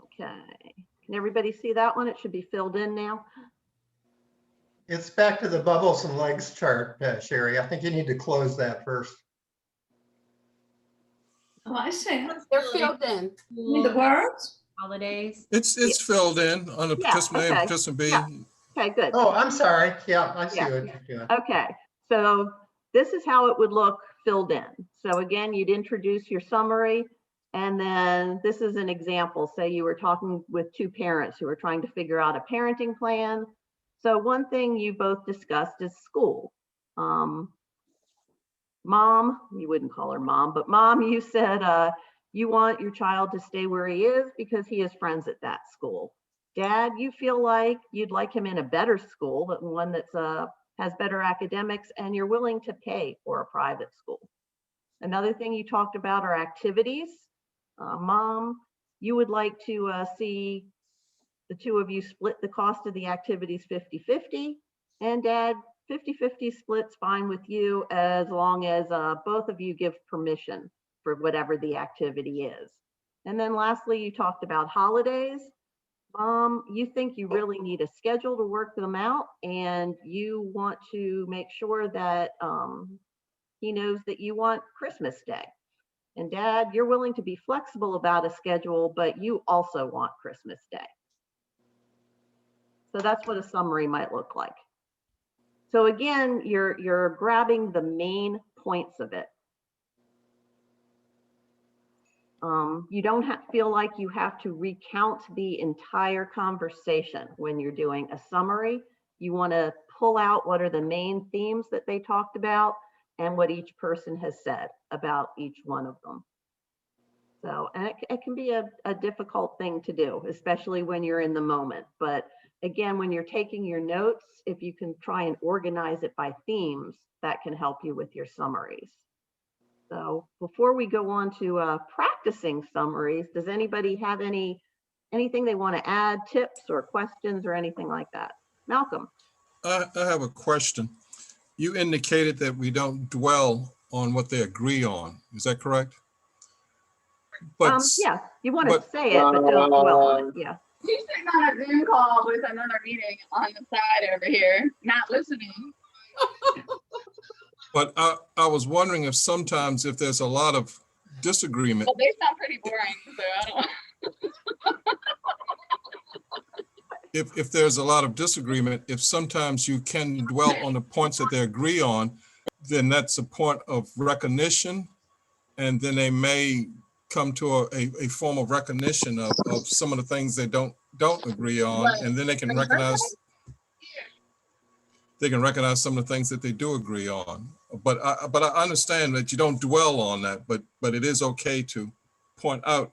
Okay, can everybody see that one? It should be filled in now. It's back to the bubbles and legs chart, Sherry. I think you need to close that first. Oh, I see. They're filled in. You mean the words? Holidays. It's filled in on the participant A and participant B. Yeah. Okay, good. Oh, I'm sorry. Yeah, I see Yeah. what you're doing. Okay, so this is how it would look filled in. So again, you'd introduce your summary, and then this is an example. Say you were talking with 2 parents who were trying to figure out a parenting plan. So one thing you both discussed is school. Mom, you wouldn't call her mom, but Mom, you said you want your child to stay where he is because he has friends at that school. Dad, you feel like you'd like him in a better school, but one that's has better academics, and you're willing to pay for a private school. Another thing you talked about are activities. Mom, you would like to see the 2 of you split the cost of the activities 50-50, and Dad, 50-50 split's fine with you as long as both of you give permission for whatever the activity is. And then lastly, you talked about holidays. Mom, you think you really need a schedule to work them out, and you want to make sure that he knows that you want Christmas Day. And Dad, you're willing to be flexible about a schedule, but you also want Christmas Day. So that's what a summary might look like. So again, you're grabbing the main points of it. You don't feel like you have to recount the entire conversation when you're doing a summary. You want to pull out what are the main themes that they talked about and what each person has said about each one of them. So, and it can be a difficult thing to do, especially when you're in the moment. But again, when you're taking your notes, if you can try and organize it by themes, that can help you with your summaries. So before we go on to practicing summaries, does anybody have anything they want to add, tips or questions or anything like that? Malcolm. I have a question. You indicated that we don't dwell on what they agree on. Is that correct? But Yeah, you want to but- say it, but don't dwell on it. Yeah. He's sitting on a Zoom call with another meeting on the side over here, not listening. But I was wondering if sometimes if there's a lot of disagreement, Well, they sound pretty boring, so I don't. if there's a lot of disagreement, if sometimes you can dwell on the points that they agree on, then that's a point of recognition. And then they may come to a form of recognition of some of the things they don't agree on. Right. And then they can recognize some of the things that they do agree on. But I understand that you don't dwell on that, but it is okay to point out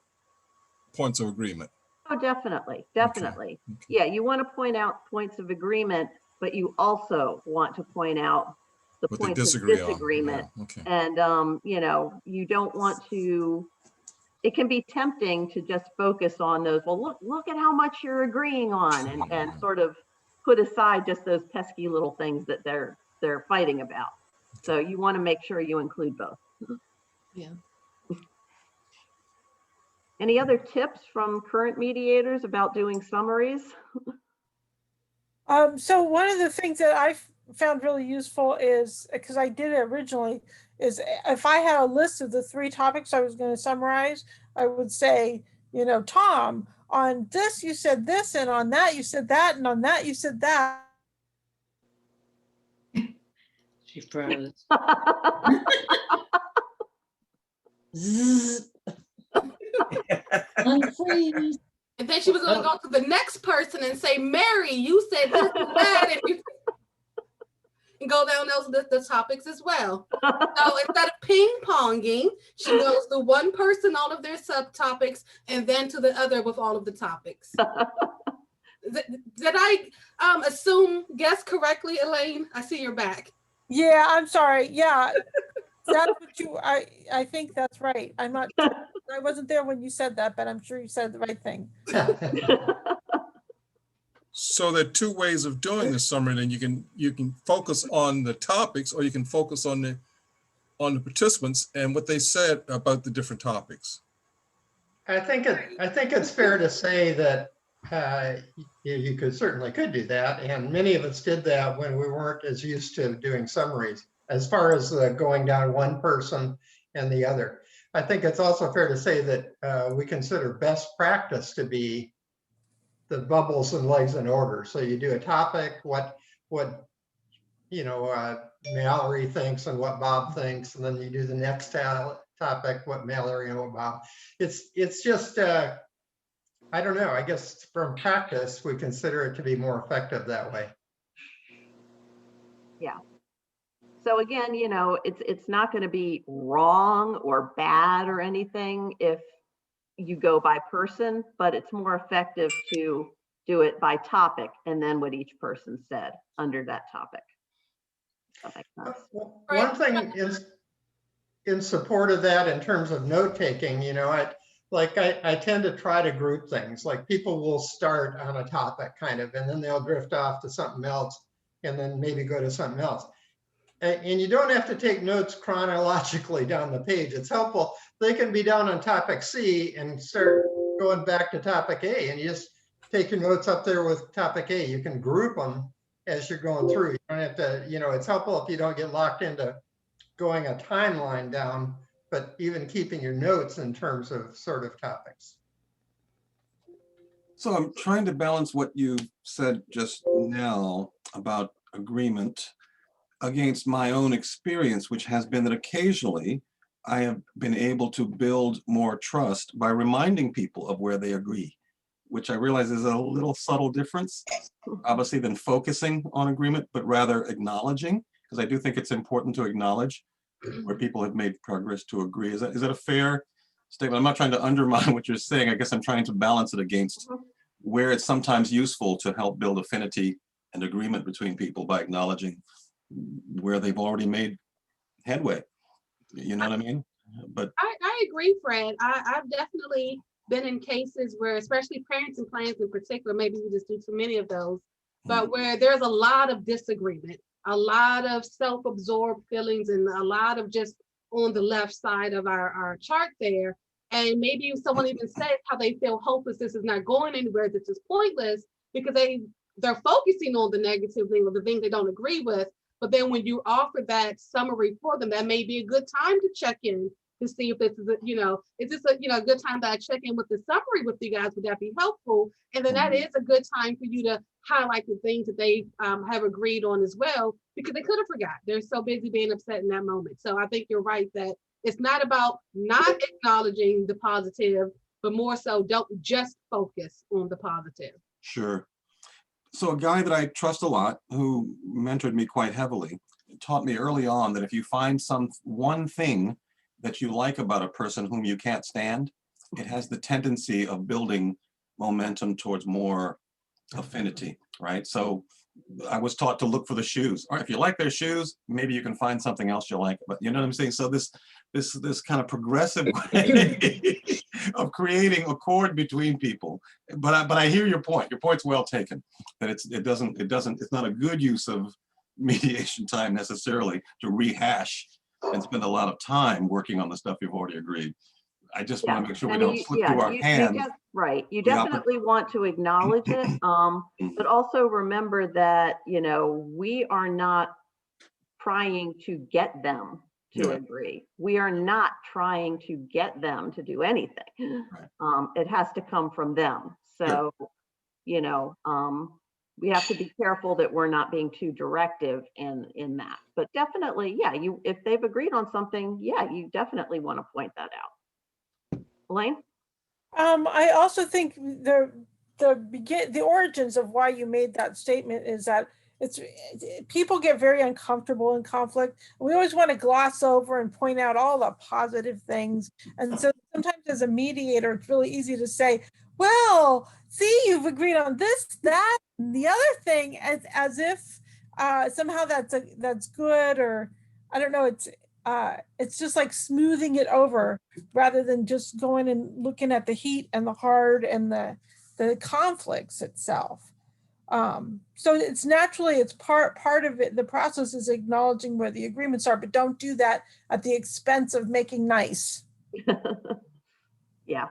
points of agreement. Oh, definitely, definitely. Yeah, you want to point out points of agreement, but you also want to point out the What they points of disagree on. disagreement. Yeah, okay. And, you know, you don't want to, it can be tempting to just focus on those, well, look at how much you're agreeing on, and sort of put aside just those pesky little things that they're fighting about. So you want to make sure you include both. Yeah. Any other tips from current mediators about doing summaries? So one of the things that I found really useful is, because I did it originally, is if I had a list of the 3 topics I was going to summarize, I would say, you know, Tom, on this you said this, and on that you said that, and on that you said that. She froze. Unfreeze. And then she was going to go to the next person and say, Mary, you said this and that. And go down the topics as well. So instead of ping-ponging, she goes to one person, all of their subtopics, and then to the other with all of the topics. Did I guess correctly, Elaine? I see your back. Yeah, I'm sorry. Yeah, that's what you, I think that's right. I'm not, I wasn't there when you said that, but I'm sure you said the right thing. So there are 2 ways of doing the summary. Then you can focus on the topics, or you can focus on the participants and what they said about the different topics. I think it's fair to say that you certainly could do that, and many of us did that when we weren't as used to doing summaries. As far as going down one person and the other, I think it's also fair to say that we consider best practice to be the bubbles and legs in order. So you do a topic, what you know, Mallory thinks and what Bob thinks, and then you do the next topic, what Mallory and what Bob. It's just I don't know. I guess from practice we consider it to be more effective that way. Yeah. So again, you know, it's not going to be wrong or bad or anything if you go by person, but it's more effective to do it by topic and then what each person said under that topic. That makes sense. One thing is in support of that in terms of note taking, you know, I tend to try to group things. Like people will start on a topic kind of, and then they'll drift off to something else and then maybe go to something else. And you don't have to take notes chronologically down the page. It's helpful. They can be down on topic C and start going back to topic A, and you just take your notes up there with topic A. You can group them as you're going through. You don't have to, you know, it's helpful if you don't get locked into going a timeline down, but even keeping your notes in terms of sort of topics. So I'm trying to balance what you said just now about agreement against my own experience, which has been that occasionally I have been able to build more trust by reminding people of where they agree, which I realize is a little subtle difference, obviously, than focusing on agreement, but rather acknowledging, because I do think it's important to acknowledge where people have made progress to agree. Is that a fair statement? I'm not trying to undermine what you're saying. I guess I'm trying to balance it against where it's sometimes useful to help build affinity and agreement between people by acknowledging where they've already made headway. You know what I mean? But I agree, Fred. I've definitely been in cases where, especially parenting plans in particular, maybe we just do too many of those, but where there's a lot of disagreement, a lot of self-absorbed feelings, and a lot of just on the left side of our chart there. And maybe someone even says how they feel hopeless, this is not going anywhere, this is pointless, because they're focusing on the negative thing or the thing they don't agree with. But then when you offer that summary for them, that may be a good time to check in to see if this is, is this a good time that I check in with the summary with you guys? Would that be helpful? And then that is a good time for you to highlight the things that they have agreed on as well, because they could have forgot. They're so busy being upset in that moment. So I think you're right that it's not about not acknowledging the positive, but more so don't just focus on the positive. Sure. So a guy that I trust a lot, who mentored me quite heavily, taught me early on that if you find one thing that you like about a person whom you can't stand, it has the tendency of building momentum towards more affinity, right? So I was taught to look for the shoes. All right, if you like their shoes, maybe you can find something else you like. But you know what I'm saying? So this kind of progressive way of creating accord between people. But I hear your point. Your point's well taken. That it's not a good use of mediation time necessarily to rehash and spend a lot of time working on the stuff you've already agreed. I just want to make sure we don't slip through our hands. Right. You definitely want to acknowledge it, but also remember that, we are not trying to get them to agree. We are not trying to get them to do anything. It has to come from them. So, we have to be careful that we're not being too directive in that. But definitely, if they've agreed on something, you definitely want to point that out. Elaine? I also think the origins of why you made that statement is that people get very uncomfortable in conflict. We always want to gloss over and point out all the positive things. And so sometimes as a mediator, it's really easy to say, well, see, you've agreed on this, that, and the other thing, as if somehow that's good, or I don't know, it's just like smoothing it over rather than just going and looking at the heat and the hard and the conflicts itself. So it's part of it. The process is acknowledging where the agreements are, but don't do that at the expense of making nice. Yeah.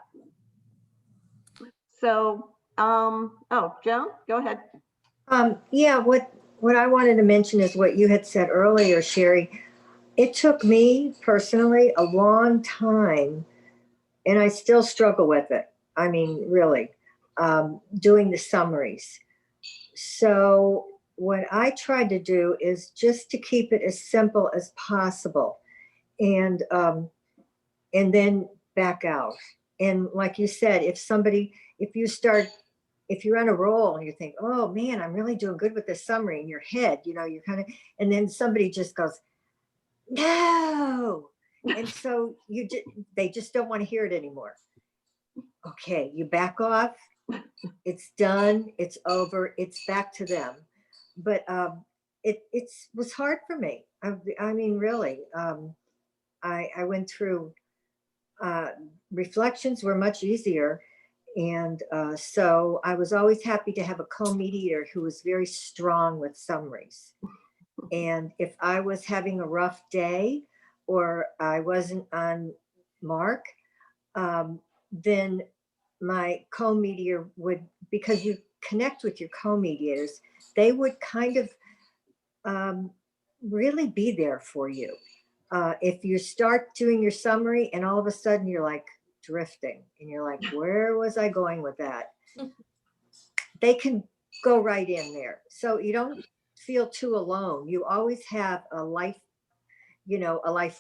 So, Joan, go ahead. Yeah, what I wanted to mention is what you had said earlier, Sherry. It took me personally a long time, and I still struggle with it. I mean, really, doing the summaries. So what I tried to do is just to keep it as simple as possible, and then back out. And like you said, if you're on a roll and you think, oh man, I'm really doing good with this summary in your head, you're kind of, and then somebody just goes, no. And so they just don't want to hear it anymore. Okay, you back off. It's done. It's over. It's back to them. But it was hard for me. I mean, really, I went through reflections were much easier. And so I was always happy to have a co-mediator who was very strong with summaries. And if I was having a rough day or I wasn't on mark, then my co-mediator would, because you connect with your co-mediators, they would kind of really be there for you. If you start doing your summary and all of a sudden you're like drifting and you're like, where was I going with that? They can go right in there. So you don't feel too alone. You always have a life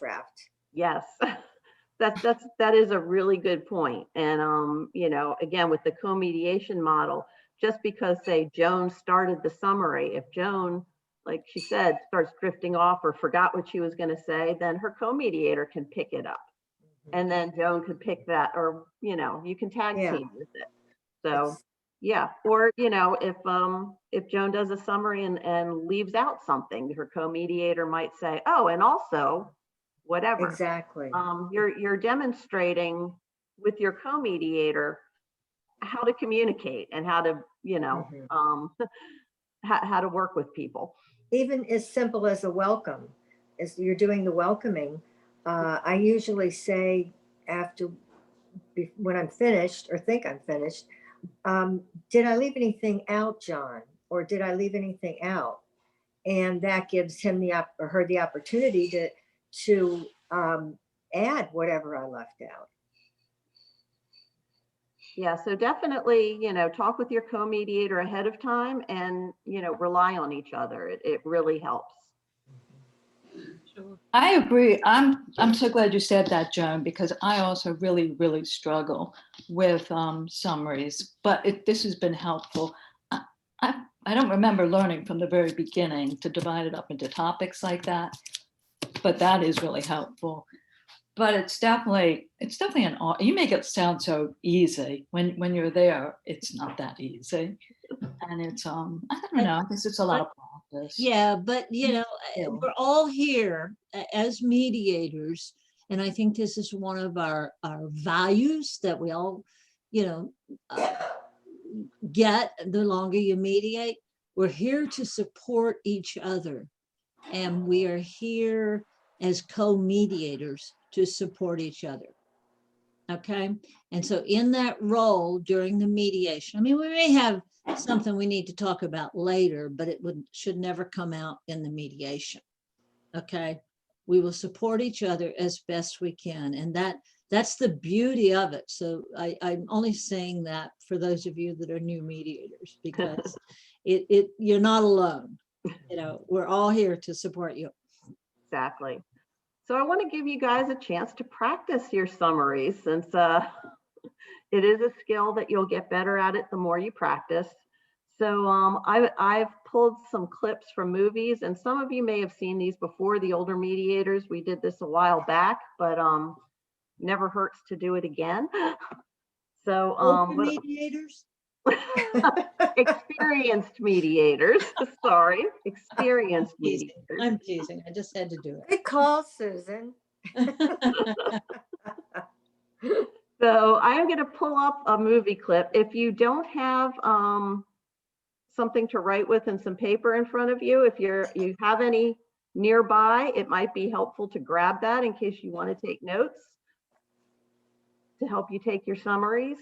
raft. Yes. That is a really good point. And again, with the co-mediation model, just because say Joan started the summary, if Joan, like she said, starts drifting off or forgot what she was going to say, then her co-mediator can pick it up. And then Joan could pick that, or you can tag team with it. So yeah, or if Joan does a summary and leaves out something, her co-mediator might say, oh, and also whatever. Exactly. You're demonstrating with your co-mediator how to communicate and how to how to work with people. Even as simple as a welcome, as you're doing the welcoming, I usually say after, when I'm finished or think I'm finished, did I leave anything out, John? Or did I leave anything out? And that gives him or her the opportunity to add whatever I left out. Yeah, so definitely, talk with your co-mediator ahead of time and, rely on each other. It really helps. I agree. I'm so glad you said that, Joan, because I also really, really struggle with summaries, but this has been helpful. I don't remember learning from the very beginning to divide it up into topics like that, but that is really helpful. But it's definitely you make it sound so easy. When you're there, it's not that easy. And it's, I don't know, I guess it's a lot of practice. Yeah, but we're all here as mediators. And I think this is one of our values that we all, get the longer you mediate. We're here to support each other. And we are here as co-mediators to support each other. Okay. And so in that role during the mediation, I mean, we may have something we need to talk about later, but it should never come out in the mediation. Okay. We will support each other as best we can. And that's the beauty of it. So I'm only saying that for those of you that are new mediators, because you're not alone. We're all here to support you. Exactly. So I want to give you guys a chance to practice your summaries, since it is a skill that you'll get better at it the more you practice. So I've pulled some clips from movies, and some of you may have seen these before, the older mediators. We did this a while back, but never hurts to do it again. So older mediators? Experienced mediators. Sorry, experienced mediators. I'm teasing. I just had to do it. Good call, Susan. So I'm going to pull up a movie clip. If you don't have something to write with and some paper in front of you, if you have any nearby, it might be helpful to grab that in case you want to take notes to help you take your summaries.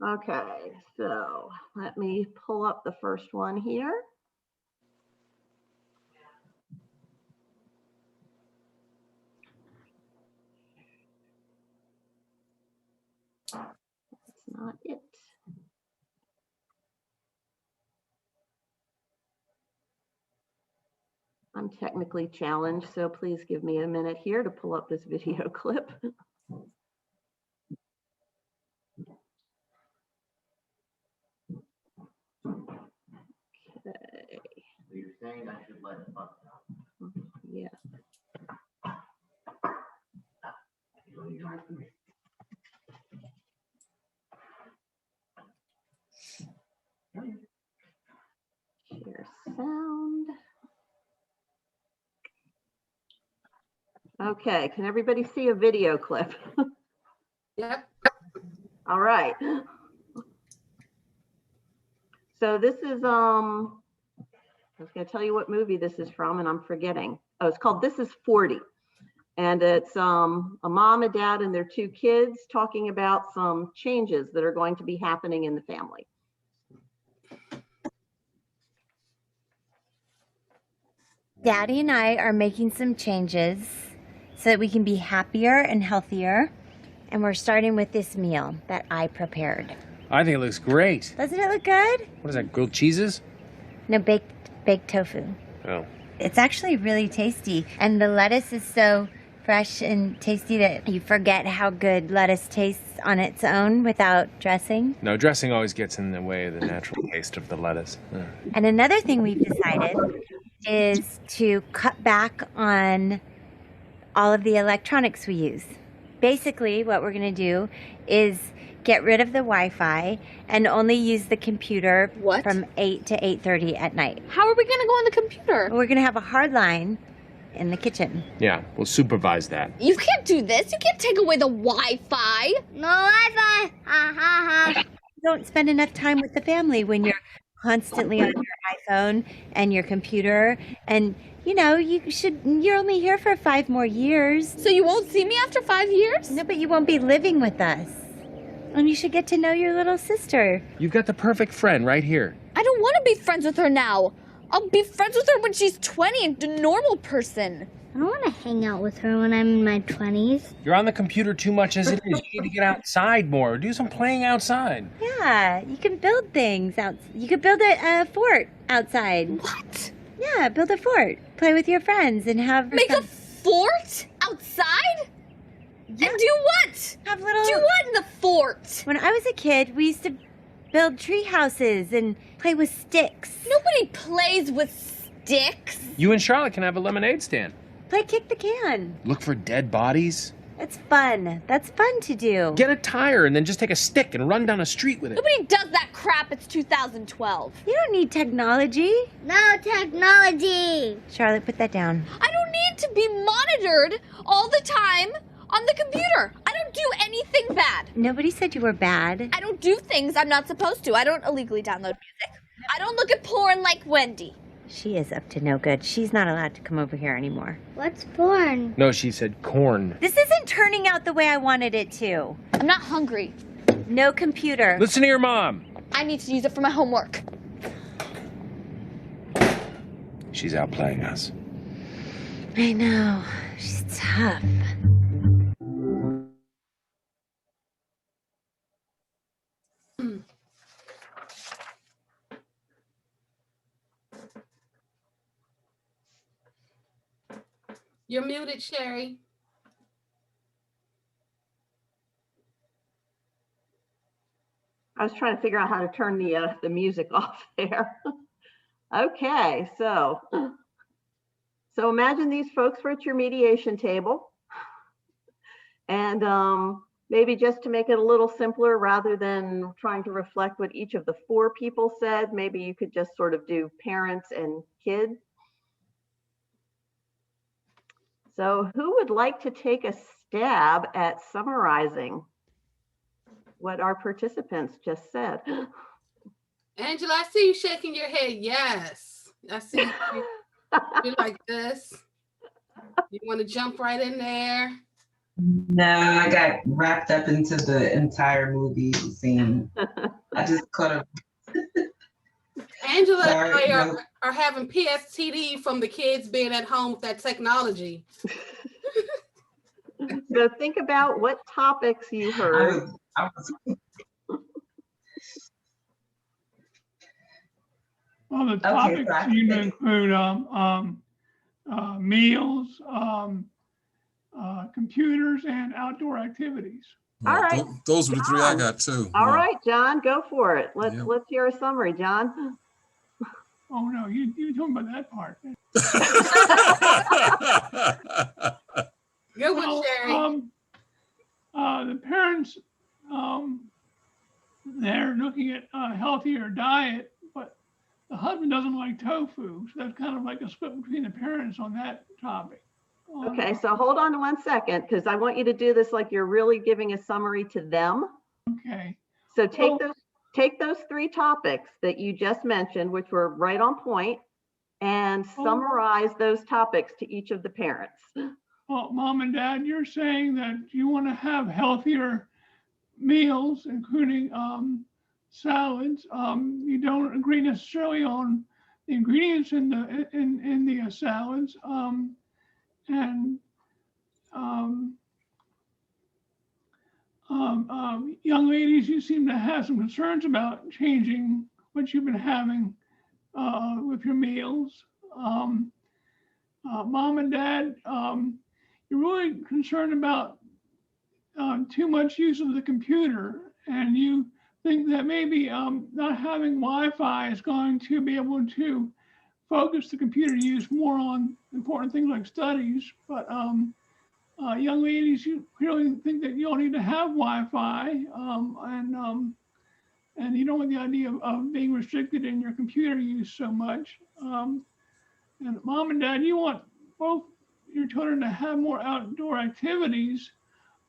Okay, so let me pull up the first one here. That's not it. I'm technically challenged, so please give me a minute here to pull up this video clip. Okay. You're saying I should let it up now. Yeah. Share sound. Okay, can everybody see a video clip? Yep. All right. So this is I was going to tell you what movie this is from, and I'm forgetting. Oh, it's called This Is 40. And it's a mom, a dad, and their two kids talking about some changes that are going to be happening in the family. Daddy and I are making some changes so that we can be happier and healthier. And we're starting with this meal that I prepared. I think it looks great. Doesn't it look good? What is that, grilled cheeses? No, baked tofu. Oh. It's actually really tasty. And the lettuce is so fresh and tasty that you forget how good lettuce tastes on its own without dressing. No, dressing always gets in the way of the natural taste of the lettuce. And another thing we've decided is to cut back on all of the electronics we use. Basically, what we're going to do is get rid of the Wi-Fi and only use the computer from 8 to 8:30 at night. How are we going to go on the computer? We're going to have a hard line in the kitchen. Yeah, we'll supervise that. You can't do this. You can't take away the Wi-Fi. No Wi-Fi. Ha ha ha. You don't spend enough time with the family when you're constantly on your iPhone and your computer. And you're only here for 5 more years. So you won't see me after 5 years? No, but you won't be living with us. And you should get to know your little sister. You've got the perfect friend right here. I don't want to be friends with her now. I'll be friends with her when she's 20 and a normal person. I don't want to hang out with her when I'm in my 20s. You're on the computer too much as it is. You need to get outside more. Do some playing outside. Yeah, you can build things out. You could build a fort outside. What? Yeah, build a fort. Play with your friends and have... Make a fort? Outside? Yeah. And do what? Have little... Do what in the fort? When I was a kid, we used to build tree houses and play with sticks. Nobody plays with sticks. You and Charlotte can have a lemonade stand. Play kick the can. Look for dead bodies. It's fun. That's fun to do. Get a tire and then just take a stick and run down a street with it. Nobody does that crap. It's 2012. You don't need technology. No technology. Charlotte, put that down. I don't need to be monitored all the time on the computer. I don't do anything bad. Nobody said you were bad. I don't do things I'm not supposed to. I don't illegally download music. I don't look at porn like Wendy. She is up to no good. She's not allowed to come over here anymore. What's porn? No, she said corn. This isn't turning out the way I wanted it to. I'm not hungry. No computer. Listen to your mom. I need to use it for my homework. She's outplaying us. I know. She's tough. You're muted, Sherry. I was trying to figure out how to turn the music off there. Okay, so imagine these folks were at your mediation table, and maybe just to make it a little simpler, rather than trying to reflect what each of the 4 people said, maybe you could just sort of do parents and kids. So who would like to take a stab at summarizing what our participants just said? Angela, I see you shaking your head. Yes. I see you like this. You want to jump right in there? No, I got wrapped up into the entire movie scene. I just caught a... Angela Sorry, and I no. are having PSTD from the kids being at home with that technology. So think about what topics you heard. Well, the topics seem to include meals, computers, and outdoor activities. All right. Those were the 3 I got too. All Yeah. right, John, go for it. Let's Yeah. let's hear a summary, John. Oh no, you talking about that part. Good one, Sherry. The parents, they're looking at a healthier diet, but the husband doesn't like tofu, so that's kind of like a split between the parents on that topic. Okay, so hold on to 1 second, because I want you to do this like you're really giving a summary to them. Okay. So take those 3 topics that you just mentioned, which were right on point, and summarize those topics to each of the parents. Well, Mom and Dad, you're saying that you want to have healthier meals, including salads. You don't agree necessarily on the ingredients in the salads, young ladies, you seem to have some concerns about changing what you've been having with your meals. Mom and Dad, you're really concerned about too much use of the computer, and you think that maybe not having Wi-Fi is going to be able to focus the computer use more on important things like studies. But young ladies, you really think that you all need to have Wi-Fi, and you don't want the idea of being restricted in your computer use so much. And Mom and Dad, you want both your children to have more outdoor activities.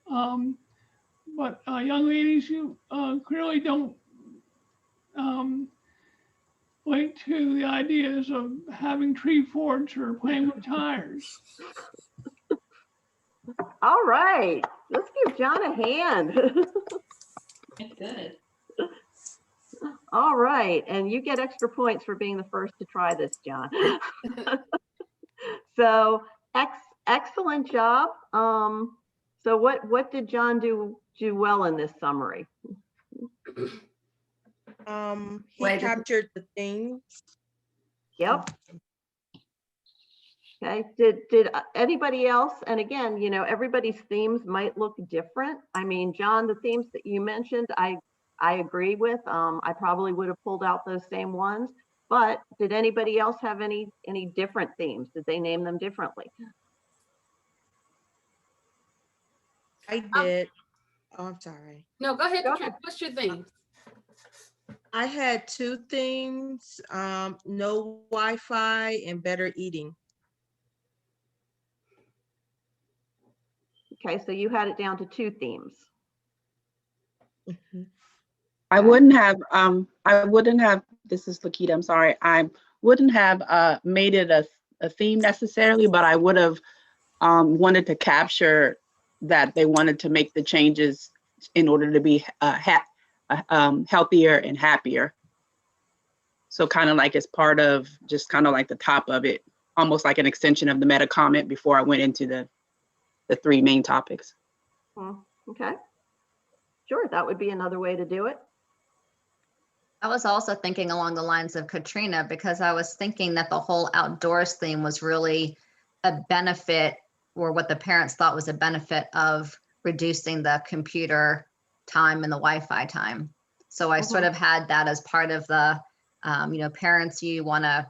But young ladies, you clearly don't link to the ideas of having tree forts or playing with tires. All right, let's give John a hand. Good. All right, and you get extra points for being the first to try this, John. So excellent job. So what did John do well in this summary? He captured the themes. Yep. Okay, did anybody else, and again, you know, everybody's themes might look different. I mean, John, the themes that you mentioned, I agree with. I probably would have pulled out those same ones, but did anybody else have any different themes? Did they name them differently? I did. Oh, I'm sorry. No, go ahead, Katrina. What's your theme? I had two themes, no Wi-Fi and better eating. Okay, so you had it down to two themes. I wouldn't have, this is Lakita, I'm sorry. I wouldn't have made it a theme necessarily, but I would have wanted to capture that they wanted to make the changes in order to be healthier and happier. So kind of like as part of just kind of like the top of it, almost like an extension of the meta comment before I went into the three main topics. Okay, sure, that would be another way to do it. I was also thinking along the lines of Katrina, because I was thinking that the whole outdoors theme was really a benefit, or what the parents thought was a benefit of reducing the computer time and the Wi-Fi time. So I sort of had that as part of the, you know, parents, you want to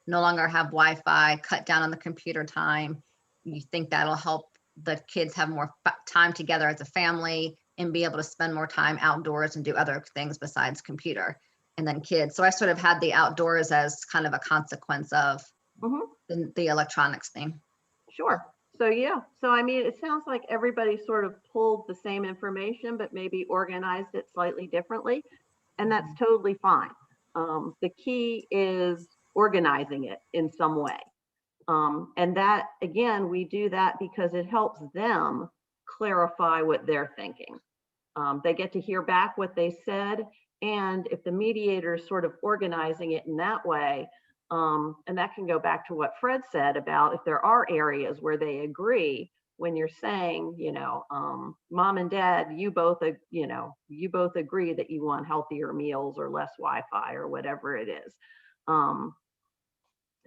no longer have Wi-Fi, cut down on the computer time. You think that'll help the kids have more time together as a family and be able to spend more time outdoors and do other things besides computer and then kids. So I sort of had the outdoors as kind of a consequence of the electronics thing. Sure. So yeah, so I mean, it sounds like everybody sort of pulled the same information, but maybe organized it slightly differently. And that's totally fine. The key is organizing it in some way. And that, again, we do that because it helps them clarify what they're thinking. They get to hear back what they said. And if the mediator is sort of organizing it in that way, and that can go back to what Fred said about if there are areas where they agree, when you're saying, you know, mom and dad, you both agree that you want healthier meals or less Wi-Fi or whatever it is.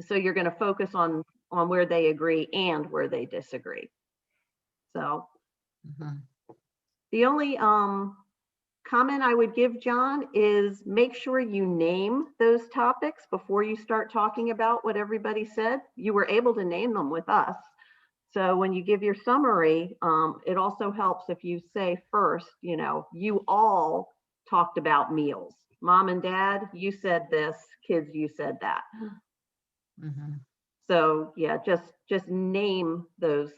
So you're going to focus on where they agree and where they disagree. So the only comment I would give, John, is make sure you name those topics before you start talking about what everybody said. You were able to name them with us. So when you give your summary, it also helps if you say first, you know, you all talked about meals. Mom and dad, you said this, kids, you said that. So yeah, just name those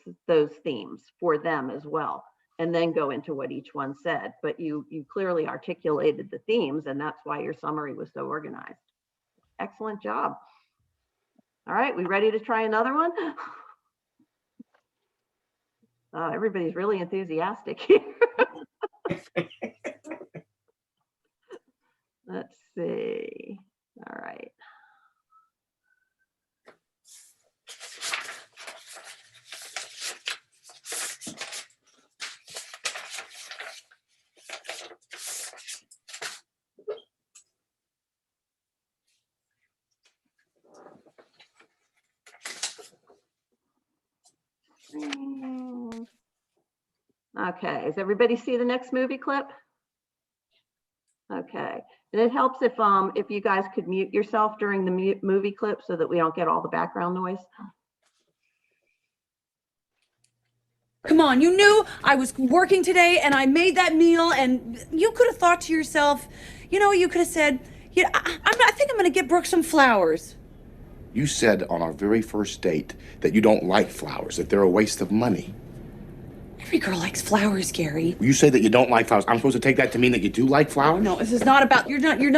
themes for them as well, and then go into what each one said. But you clearly articulated the themes, and that's why your summary was so organized. Excellent job. All right, we ready to try another one? Everybody's really enthusiastic here. Let's see. All right. Okay, does everybody see the next movie clip? Okay, and it helps if you guys could mute yourself during the movie clip so that we don't get all the background noise. Come on, you knew I was working today and I made that meal, and you could have thought to yourself, you know, you could have said, I think I'm gonna get Brooke some flowers. You said on our very first date that you don't like flowers, that they're a waste of money. Every girl likes flowers, Gary. You say that you don't like flowers. I'm supposed to take that to mean that you do like flowers? No, this is not about, you're not getting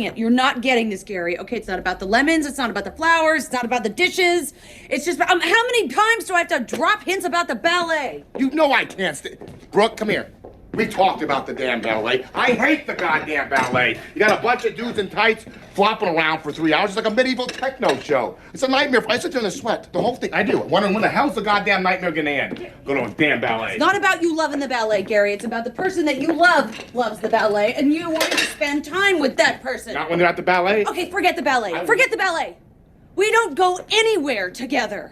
it. You're not getting this, Gary. Okay, it's not about the lemons. It's not about the flowers. It's not about the dishes. It's just about, how many times do I have to drop hints about the ballet? You know I can't Brooke, come here. We talked about the damn ballet. I hate the goddamn ballet. You got a bunch of dudes in tights flopping around for 3 hours. It's like a medieval techno show. It's a nightmare. I sit there in a sweat. The whole thing. I do. Wondering when the hell's the goddamn nightmare gonna end? Go to a damn ballet. It's not about you loving the ballet, Gary. It's about the person that you love loves the ballet, and you wanting to spend time with that person. Not when they're at the ballet? Okay, forget the ballet. Forget the ballet. We don't go anywhere together.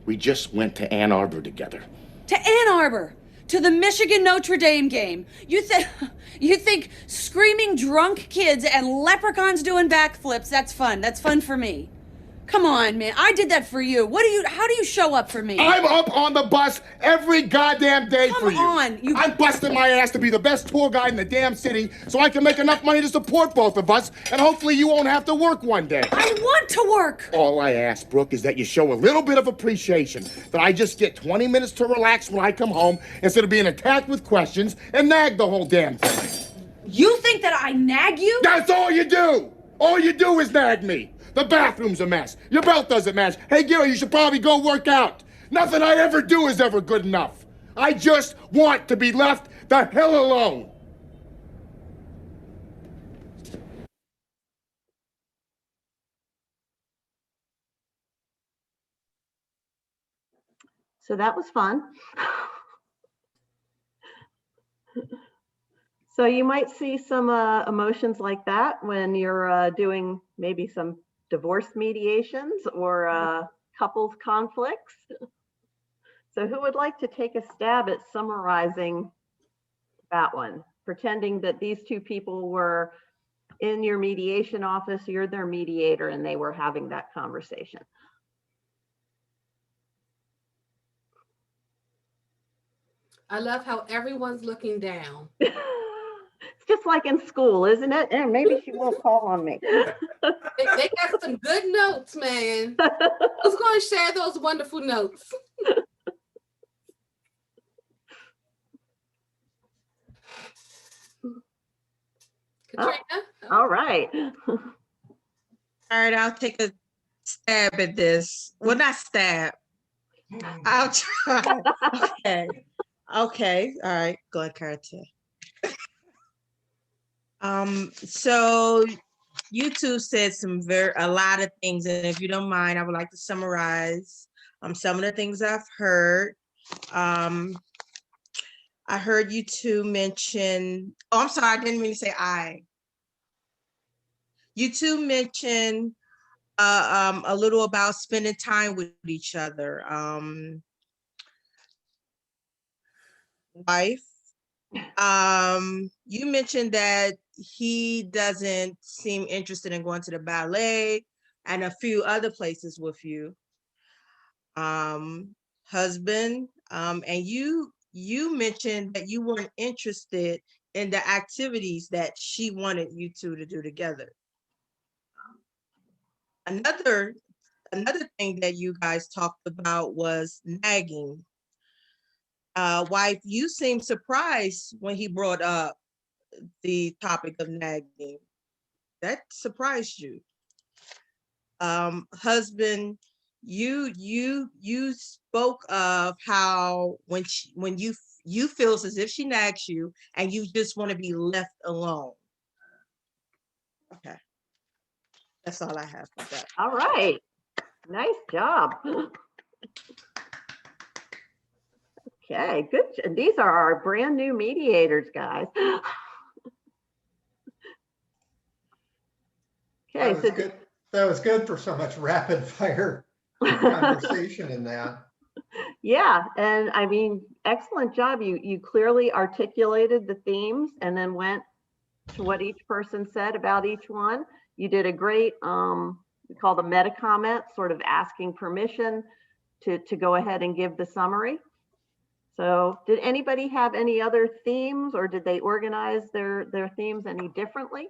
We just went to Ann Arbor together. To Ann Arbor. To the Michigan Notre Dame game. You think screaming drunk kids and leprechauns doing backflips, that's fun. That's fun for me. Come on, man. I did that for you. How do you show up for me? I'm up on the bus every goddamn day for you. Come on. I'm busting my ass to be the best tour guide in the damn city so I can make enough money to support both of us, and hopefully you won't have to work one day. I want to work. All I ask, Brooke, is that you show a little bit of appreciation, that I just get 20 minutes to relax when I come home instead of being attacked with questions and nag the whole damn thing. You think that I nag you? That's all you do. All you do is nag me. The bathroom's a mess. Your belt doesn't match. Hey, Gary, you should probably go work out. Nothing I ever do is ever good enough. I just want to be left the hell alone. So that was fun. So you might see some emotions like that when you're doing maybe some divorce mediations or couples conflicts. So who would like to take a stab at summarizing that one? Pretending that these two people were in your mediation office, you're their mediator, and they were having that conversation. I love how everyone's looking down. It's just like in school, isn't it? And maybe she won't call on me. They got some good notes, man. Who's going to share those wonderful notes? Katrina? All right. All right, I'll take a stab at this. Well, not stab. I'll try. Okay. All right. Go ahead, Karate. So you two said a lot of things, and if you don't mind, I would like to summarize some of the things I've heard. I heard you two mention, I'm sorry, I didn't mean to say I. You two mentioned a little about spending time with each other. Wife, you mentioned that he doesn't seem interested in going to the ballet and a few other places with you. Husband, and you mentioned that you weren't interested in the activities that she wanted you two to do together. Another thing that you guys talked about was nagging. Wife, you seemed surprised when he brought up the topic of nagging. That surprised you. Husband, you spoke of how when you feel as if she nags you and you just want to be left alone. Okay, that's all I have for that. All right, nice job. Okay, good. These are our brand new mediators, guys. Okay, that was good for so much rapid fire conversation in that. Yeah, and I mean, excellent job. You clearly articulated the themes and then went to what each person said about each one. You did a great, we call the meta comment, sort of asking permission to go ahead and give the summary. So did anybody have any other themes, or did they organize their themes any differently?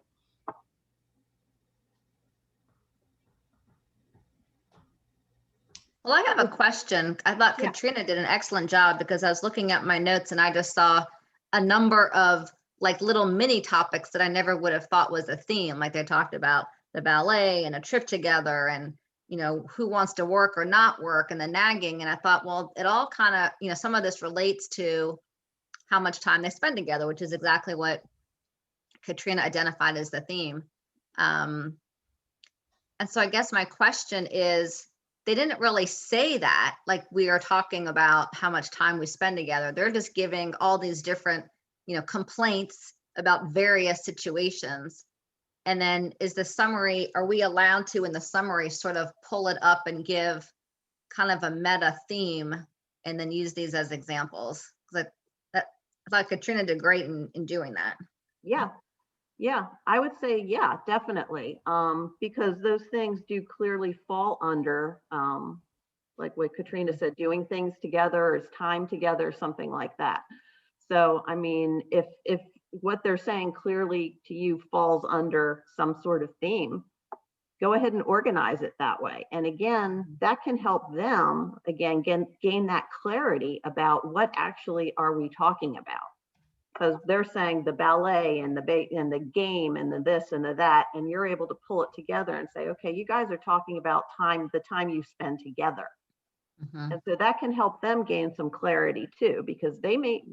Well, I have a question. I thought Yeah. Katrina did an excellent job because I was looking at my notes and I just saw a number of like little mini topics that I never would have thought was a theme. Like they talked about the ballet and a trip together and, you know, who wants to work or not work and the nagging. And I thought, well, it all kind of, you know, some of this relates to how much time they spend together, which is exactly what Katrina identified as the theme. And so I guess my question is, they didn't really say that, like we are talking about how much time we spend together. They're just giving all these different, you know, complaints about various situations. And then is the summary, are we allowed to, in the summary, sort of pull it up and give kind of a meta theme and then use these as examples? Because I thought Katrina did great in doing that. Yeah. Yeah, I would say, yeah, definitely. Because those things do clearly fall under, like what Katrina said, doing things together, is time together, something like that. So, I mean, if what they're saying clearly to you falls under some sort of theme, go ahead and organize it that way. And again, that can help them, again, gain that clarity about what actually are we talking about. Because they're saying the ballet and the game and the this and the that, and you're able to pull it together and say, okay, you guys are talking about the time you spend together. And so that can help them gain some clarity too, because they may,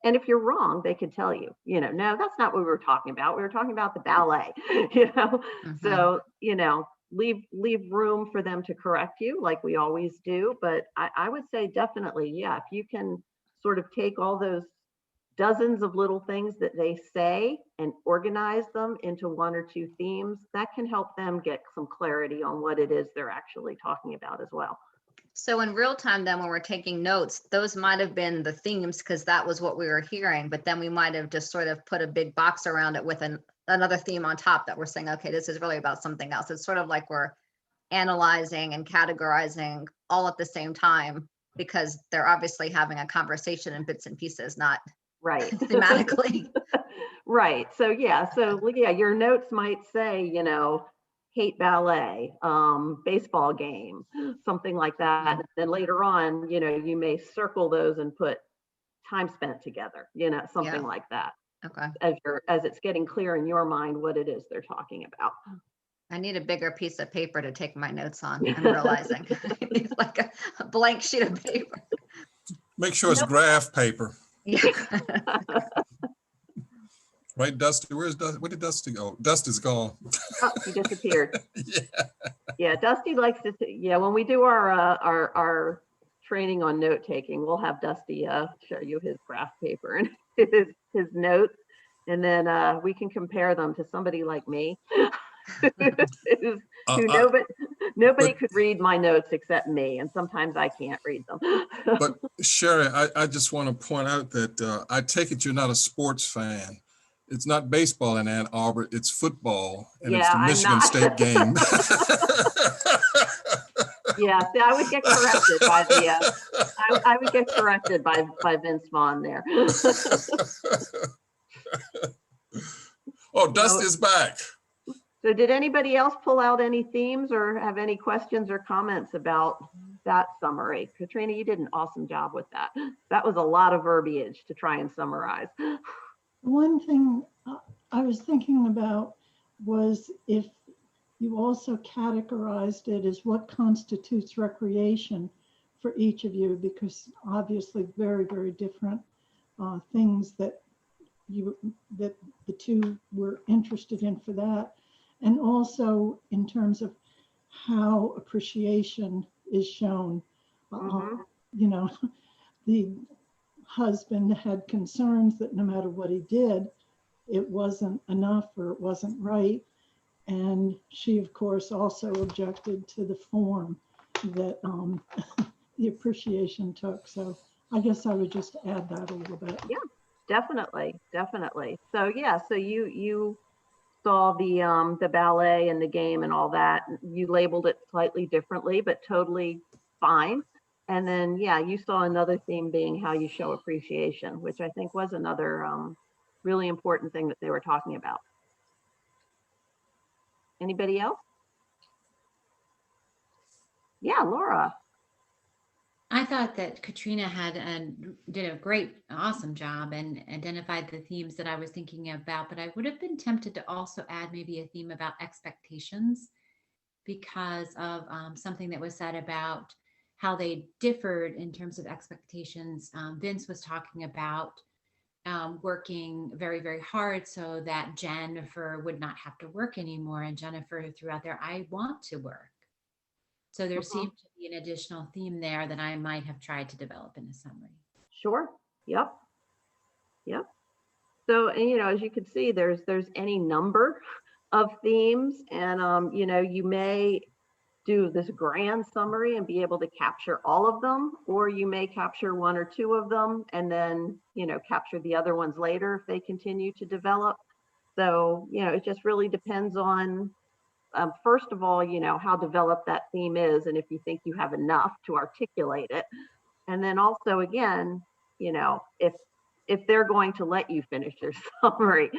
and if you're wrong, they could tell you, you know, no, that's not what we were talking about. We were talking about the ballet, you know? So, you know, leave room for them to correct you like we always do. But I would say definitely, yeah, if you can sort of take all those dozens of little things that they say and organize them into one or two themes, that can help them get some clarity on what it is they're actually talking about as well. So in real time, then when we're taking notes, those might have been the themes because that was what we were hearing, but then we might have just sort of put a big box around it with another theme on top that we're saying, okay, this is really about something else. It's sort of like we're analyzing and categorizing all at the same time because they're obviously having a conversation in bits and pieces, not right thematically. Right. So yeah, your notes might say, you know, hate ballet, baseball game, something like that. And then later on, you know, you may circle those and put time spent together, you know, something like that. Okay. As it's getting clear in your mind what it is they're talking about. I need a bigger piece of paper to take my notes on. I'm realizing it's like a blank sheet of paper. Make sure it's graph paper. Yeah. Right, Dusty? Where did Dusty go? Dusty's gone. Oh, he disappeared. Yeah, Dusty likes to. Yeah, when we do our training on note taking, we'll have Dusty show you his graph paper and his notes, and then we can compare them to somebody like me, nobody could read my notes except me, and sometimes I can't read them. But Sherry, I just want to point out that I take it you're not a sports fan. It's not baseball in Ann Arbor, it's football, and it's the Michigan State game. Yeah, see, I would get corrected by I would get corrected by Vince Vaughn there. Oh, Dusty's back. So did anybody else pull out any themes or have any questions or comments about that summary? Katrina, you did an awesome job with that. That was a lot of verbiage to try and summarize. One thing I was thinking about was if you also categorized it as what constitutes recreation for each of you, because obviously very, very different things that the two were interested in for that. And also in terms of how appreciation is shown. You know, the husband had concerns that no matter what he did, it wasn't enough or it wasn't right. And she, of course, also objected to the form that the appreciation took. So I guess I would just add that a little bit. Yeah, definitely. So yeah, so you saw the ballet and the game and all that. You labeled it slightly differently, but totally fine. And then, yeah, you saw another theme being how you show appreciation, which I think was another really important thing that they were talking about. Anybody else? Yeah, Laura. I thought that Katrina did a great, awesome job and identified the themes that I was thinking about, but I would have been tempted to also add maybe a theme about expectations because of something that was said about how they differed in terms of expectations. Vince was talking about working very, very hard so that Jennifer would not have to work anymore. And Jennifer threw out there, I want to work. So there seemed to be an additional theme there that I might have tried to develop in a summary. Sure. Yep. Yep. So, and, you know, as you can see, there's any number of themes, and you know, you may do this grand summary and be able to capture all of them, or you may capture one or two of them and then, you know, capture the other ones later if they continue to develop. So, you know, it just really depends on, first of all, you know, how developed that theme is and if you think you have enough to articulate it. And then also, again, you know, if they're going to let you finish your summary.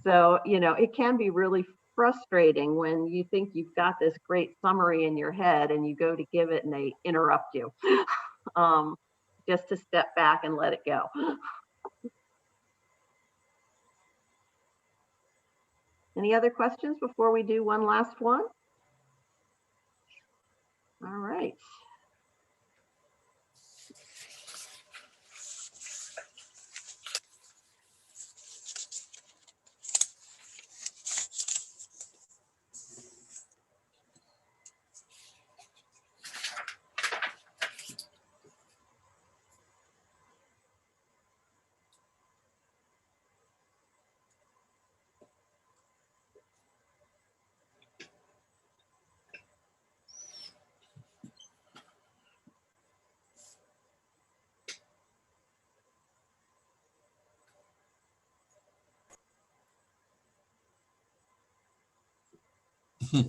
So, you know, it can be really frustrating when you think you've got this great summary in your head and you go to give it and they interrupt you. Just to step back and let it go. Any other questions before we do one last one? All right.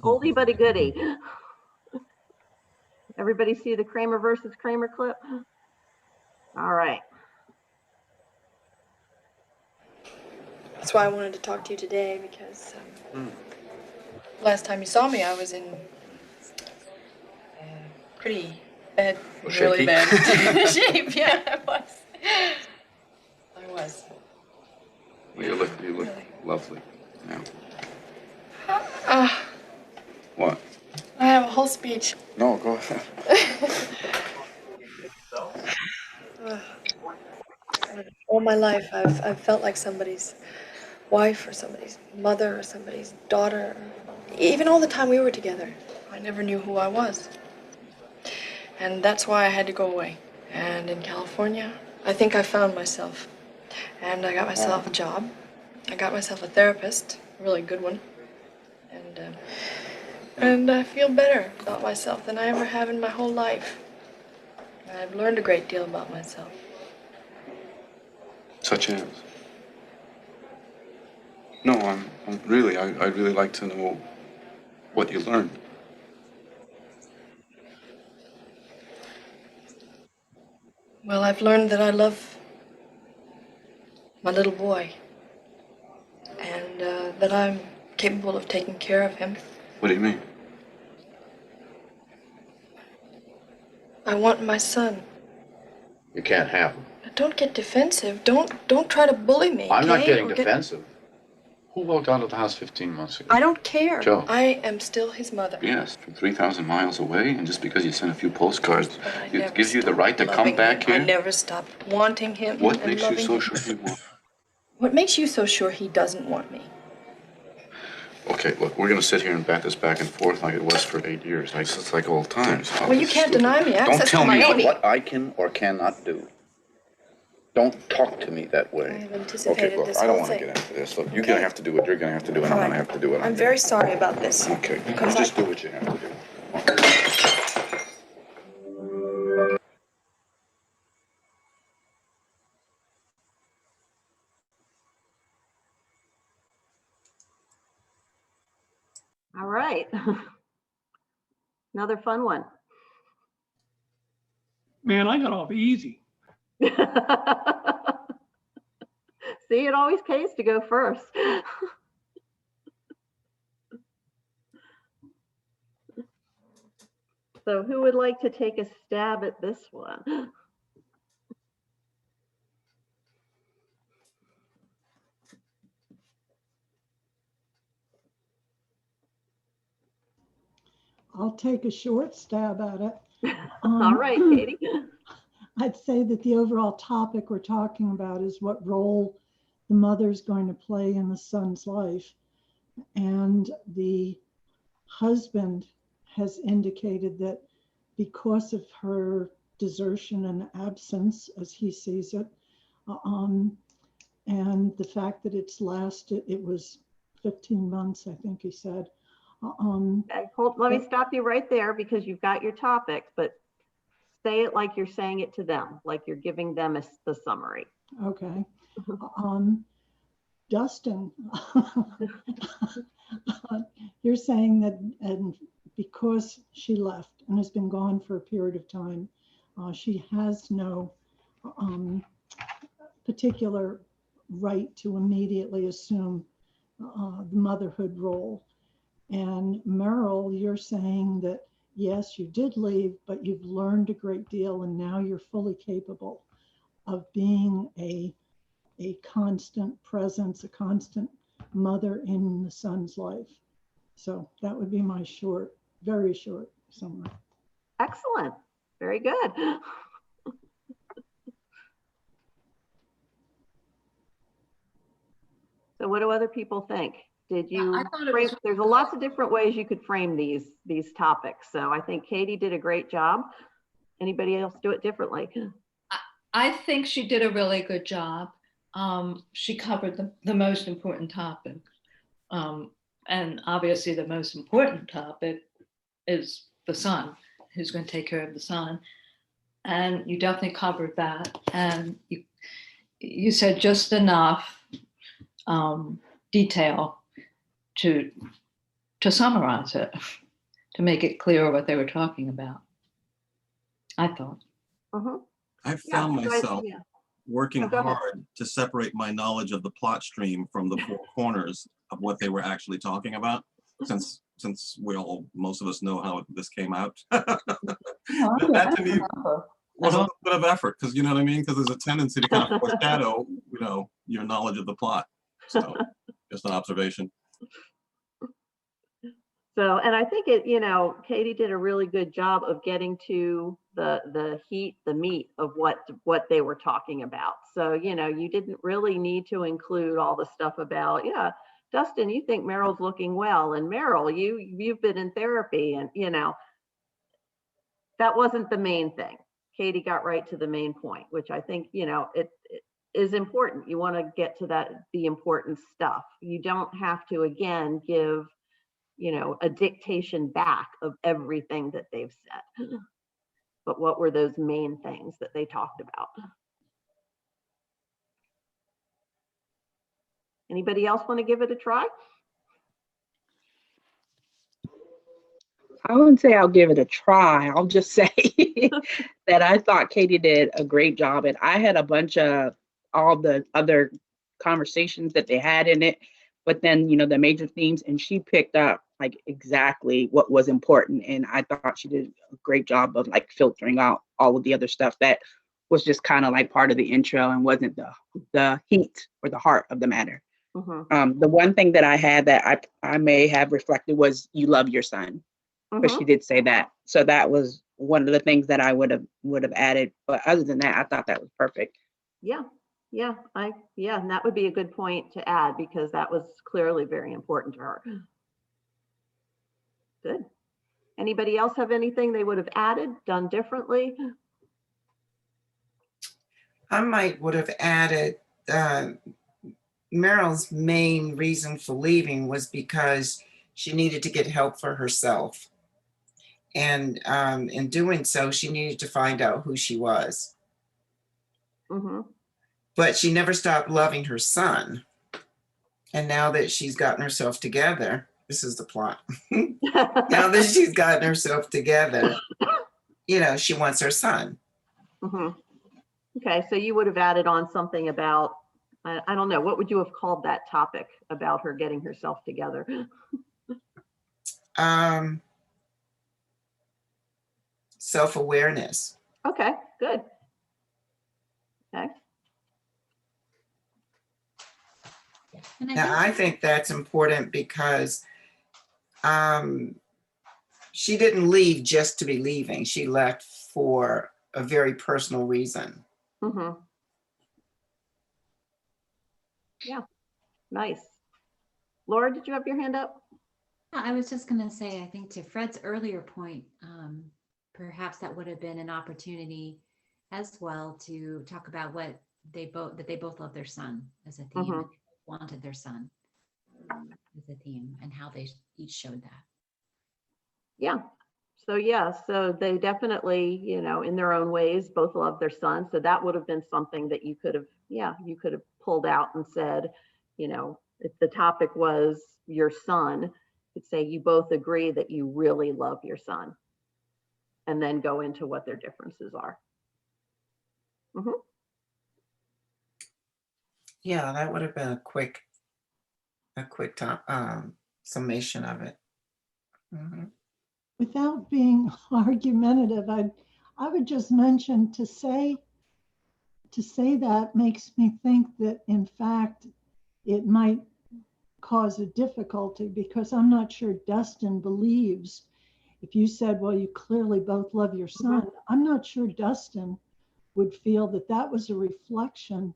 Oldie but a goodie. Everybody see the Kramer versus Kramer clip? All right. That's why I wanted to talk to you today, because last time you saw me, I was in pretty bad, really shaky. bad shape. Yeah, I was. I was. You look lovely now. What? I have a whole speech. No, go ahead. All my life, I've felt like somebody's wife or somebody's mother or somebody's daughter. Even all the time we were together, I never knew who I was. And that's why I had to go away. And in California, I think I found myself. And I got myself a job. I got myself a therapist, a really good one. And I feel better about myself than I ever have in my whole life. I've learned a great deal about myself. Such as? No, I'm really, I'd really like to know what you learned. Well, I've learned that I love my little boy. And that I'm capable of taking care of him. What do you mean? I want my son. You can't have him. Don't get defensive. Don't try to bully me. I'm not okay? getting Or defensive. Who walked out of the house 15 months ago? I don't care. Joe. I am still his mother. Yes, from 3,000 miles away, and just because you sent a few postcards, never it gives you the right to come Loving back him. here? I never stopped wanting him. What and makes you loving so him. sure he won't? What makes you so sure he doesn't want me? Okay, look, we're gonna sit here and bat this back and forth like it was for 8 years. It's like old times. Well, you can't deny me access Don't tell to my me own. what I can or cannot do. Don't talk to me that I way. have anticipated Okay, look, this I don't whole want to thing. get into this. Look, you're gonna have to do what you're gonna have to do, and I'm gonna have to do what I'm very sorry about this. Okay, you just do what you have to do. All right. Another fun one. Man, I got off easy. See, it always pays to go first. So who would like to take a stab at this one? I'll take a short stab at it. All right, Katie. I'd say that the overall topic we're talking about is what role the mother's going to play in the son's life. And the husband has indicated that because of her desertion and absence, as he sees it, and the fact that it's lasted, it was 15 months, I think he said. Okay, let me stop you right there because you've got your topics, but say it like you're saying it to them, like you're giving them the summary. Okay. Dustin, you're saying that, and because she left and has been gone for a period of time, she has no particular right to immediately assume the motherhood role. And Merrill, you're saying that, yes, you did leave, but you've learned a great deal and now you're fully capable of being a constant presence, a constant mother in the son's life. So that would be my short, very short summary. Excellent. Very good. So what do other people think? Did you frame, there's lots of different ways you could frame these topics. So I think Katie did a great job. Anybody else do it differently? I think she did a really good job. She covered the most important topic. And obviously the most important topic is the son, who's going to take care of the son. And you definitely covered that. And you said just enough detail to summarize it, to make it clear what they were talking about, I thought. I found myself working hard to separate my knowledge of the plot stream from the four corners of what they were actually talking about, since most of us know how this came out. That to me was a little bit of effort, because you know what I mean? Because there's a tendency to kind of foreshadow, your knowledge of the plot. So just an observation. So, and I think Katie did a really good job of getting to the meat of what they were talking about. So, you didn't really need to include all the stuff about, Dustin, you think Meryl's looking well, and Meryl, you've been in therapy, and that wasn't the main thing. Katie got right to the main point, which I think, it is important. You want to get to the important stuff. You don't have to, again, give a dictation back of everything that they've said. But what were those main things that they talked about? Anybody else want to give it a try? I wouldn't say I'll give it a try. I'll just say that I thought Katie did a great job. And I had a bunch of all the other conversations that they had in it, but then, the major themes, and she picked up like exactly what was important. And I thought she did a great job of like filtering out all of the other stuff that was just kind of like part of the intro and wasn't the heat or the heart of the matter. The one thing that I had that I may have reflected was you love your son, because she did say that. So that was one of the things that I would have added. But other than that, I thought that was perfect. Yeah. And that would be a good point to add, because that was clearly very important to her. Good. Anybody else have anything they would have added, done differently? I would have added Meryl's main reason for leaving was because she needed to get help for herself. And in doing so, she needed to find out who she was. But she never stopped loving her son. And now that she's gotten herself together, this is the plot. Now that she's gotten herself together, she wants her son. Okay, so you would have added on something about, I don't know, what would you have called that topic about her getting herself together? self-awareness. Okay, good. Okay. Now, I think that's important because she didn't leave just to be leaving. She left for a very personal reason. Mm-hmm. Yeah, nice. Laura, did you have your hand up? I was just going to say, I think to Fred's earlier point, perhaps that would have been an opportunity as well to talk about what they both love their son as a theme, Mm-hmm. wanted their son as a theme, and how they each showed that. Yeah. So they definitely, in their own ways, both love their son. So that would have been something that you could have pulled out and said, if the topic was your son, you'd say you both agree that you really love your son, and then go into what their differences are. Mm-hmm. Yeah, that would have been a quick summation of it. Mm-hmm. Without being argumentative, I would just mention to say that makes me think that in fact it might cause a difficulty, because I'm not sure Dustin believes, if you said, well, you clearly both love your son, Mm-hmm. I'm not sure Dustin would feel that that was a reflection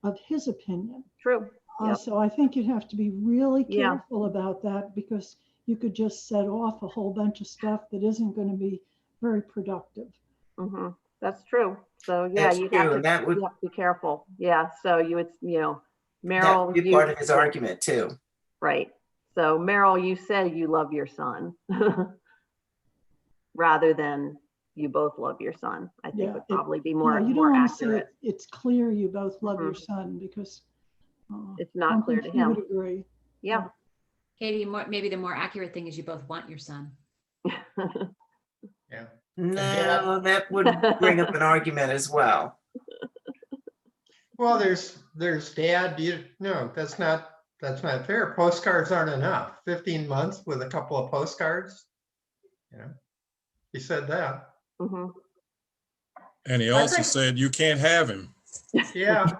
of his opinion. True. Yep. So I think you'd have to be really Yeah. careful about that, because you could just set off a whole bunch of stuff that isn't going to be very productive. Mm-hmm. That's true. So yeah, That's you'd true. have to, That would, you have to be careful. Yeah. So you would, that Meryl, would be part of his argument too. Right. So Meryl, you said you love your son rather than you both love your son. I think would probably be more, you more don't want to accurate. say it's clear you both love Mhm. your son, because It's I not don't clear think to he would him. agree. Yeah. Katie, maybe the more accurate thing is you both want your son. Yeah. No, that would bring up an argument as well. Well, there's dad. No, that's not fair. Postcards aren't enough. 15 months with a couple of postcards. He said that. Mm-hmm. And he also said you can't have him. Yeah.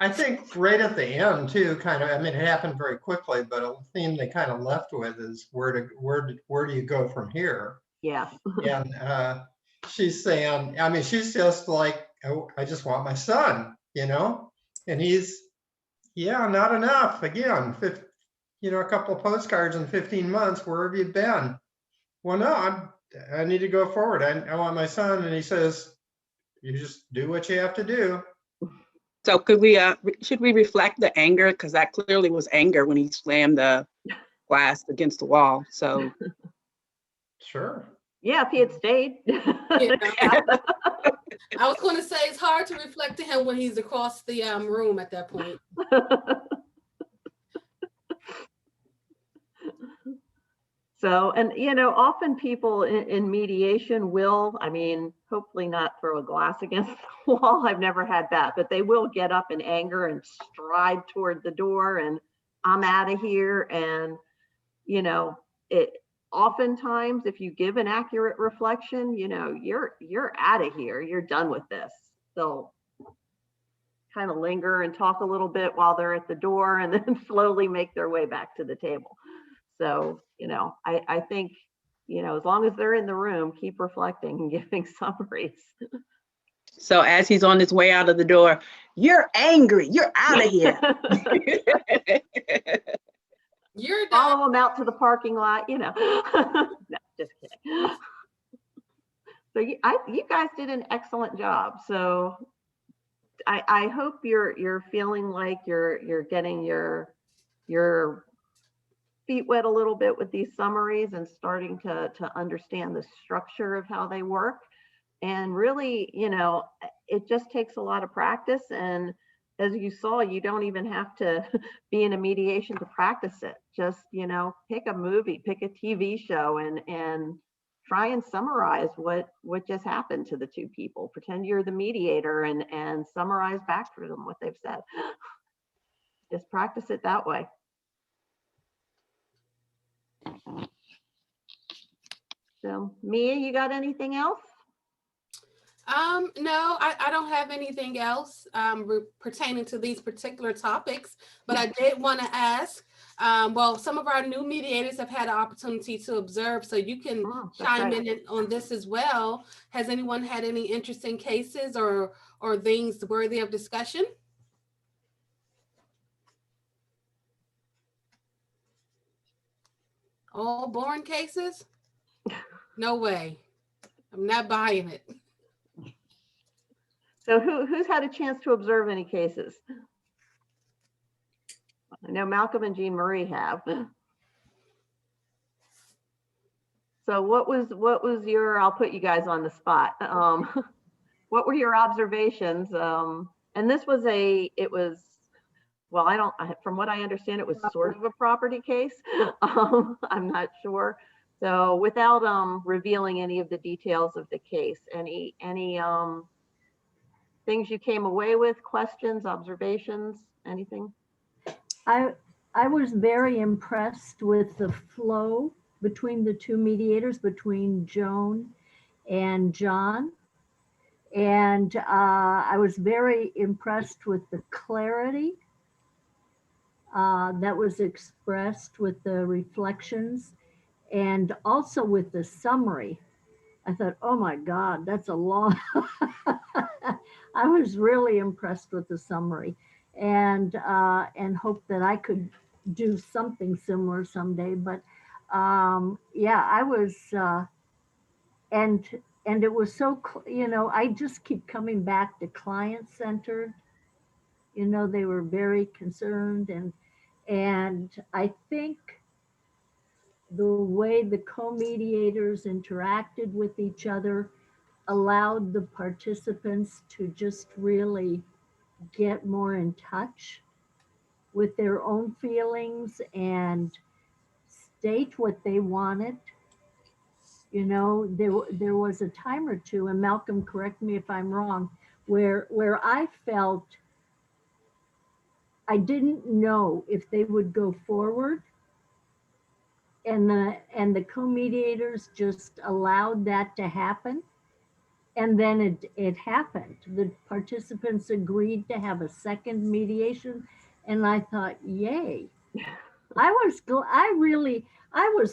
I think right at the end too, kind of, I mean, it happened very quickly, but a theme they kind of left with is where do you go from here? Yeah. And she's saying, I mean, she's just like, oh, I just want my son, and he's, not enough. Again, a couple of postcards in 15 months. Where have you been? Well, no, I need to go forward. I want my son. And he says, you just do what you have to do. So should we reflect the anger? Because that clearly was anger when he slammed the glass against the wall. So. Sure. Yeah, if he had stayed. I was going to say it's hard to reflect to him when he's across the room at that point. So, and often people in mediation will, I mean, hopefully not throw a glass against the wall. I've never had that, but they will get up in anger and stride toward the door and I'm out of here. And, it oftentimes, if you give an accurate reflection, you're out of here. You're done with this. They'll kind of linger and talk a little bit while they're at the door and then slowly make their way back to the table. So, I think, as long as they're in the room, keep reflecting and giving summaries. So as he's on his way out of the door, you're angry, you're out of here. You're follow them out to the parking lot, No, just kidding. So you guys did an excellent job. So I hope you're feeling like you're getting your feet wet a little bit with these summaries and starting to understand the structure of how they work. And really, it just takes a lot of practice. And as you saw, you don't even have to be in a mediation to practice it. Just, pick a movie, pick a TV show and try and summarize what just happened to the two people. Pretend you're the mediator and summarize back for them what they've said. Just practice it that way. So Mia, you got anything else? No, I don't have anything else pertaining to these particular topics, but I did want to ask, well, some of our new mediators have had an opportunity to observe, so you can chime in on this as well. Has anyone had any interesting cases or things worthy of discussion? All boring cases? No way. I'm not buying it. So who's had a chance to observe any cases? I know Malcolm and Jean Marie have. So what was your, I'll put you guys on the spot. What were your observations? And this was well, from what I understand, it was sort of a property case. I'm not sure. So without revealing any of the details of the case, any things you came away with, questions, observations, anything? I was very impressed with the flow between the two mediators, between Joan and John. And I was very impressed with the clarity that was expressed with the reflections and also with the summary. I thought, oh my God, that's a long. I was really impressed with the summary and hope that I could do something similar someday. But yeah, I was, and it was so, I just keep coming back to client-centered. They were very concerned, and I think the way the co-mediators interacted with each other allowed the participants to just really get more in touch with their own feelings and state what they wanted. There was a time or two, and Malcolm, correct me if I'm wrong, where I felt I didn't know if they would go forward, and the co-mediators just allowed that to happen. And then it happened. The participants agreed to have a second mediation. And I thought, yay. I was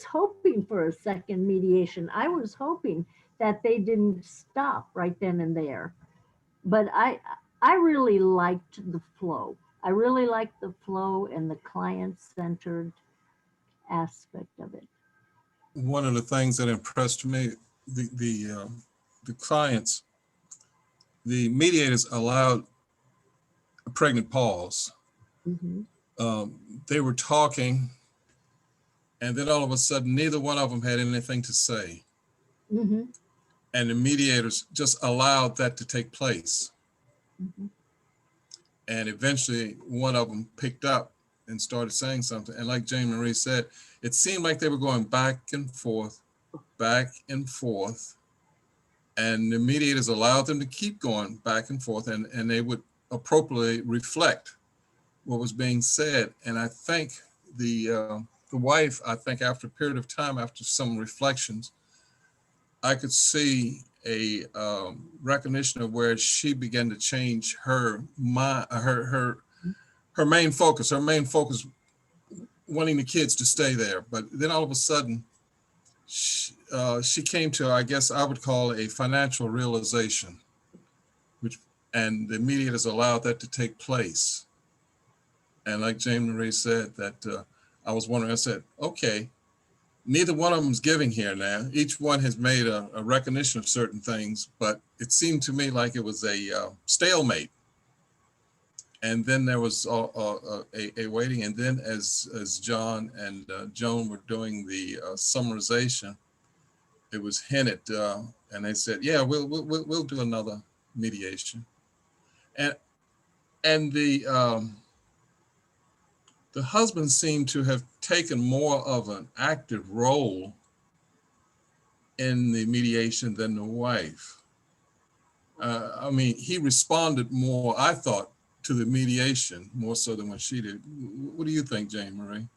hoping for a second mediation. I was hoping that they didn't stop right then and there. But I really liked the flow. I really liked the flow and the client-centered aspect of it. One of the things that impressed me, the clients, the mediators allowed a pregnant pause. Mm-hmm. They were talking, and then all of a sudden, neither one of them had anything to say. Mm-hmm. And the mediators just allowed that to take place. Mm-hmm. And eventually, one of them picked up and started saying something. And like Jane Marie said, it seemed like they were going back and forth, and the mediators allowed them to keep going back and forth, and they would appropriately reflect what was being said. And I think the wife, I think after a period of time, after some reflections, I could see a recognition of where she began to change her mind, her main focus. Her main focus, wanting the kids to stay there, but then all of a sudden, she came to, I guess I would call a financial realization, and the mediators allowed that to take place. And like Jane Marie said, that I was wondering, I said, okay, neither one of them's giving here now. Each one has made a recognition of certain things, but it seemed to me like it was a stalemate. And then there was a waiting. And then as John and Joan were doing the summarization, it was hinted, and they said, yeah, we'll do another mediation. And the husband seemed to have taken more of an active role in the mediation than the wife. I mean, he responded more, I thought, to the mediation more so than what she did. What do you think, Jane Marie?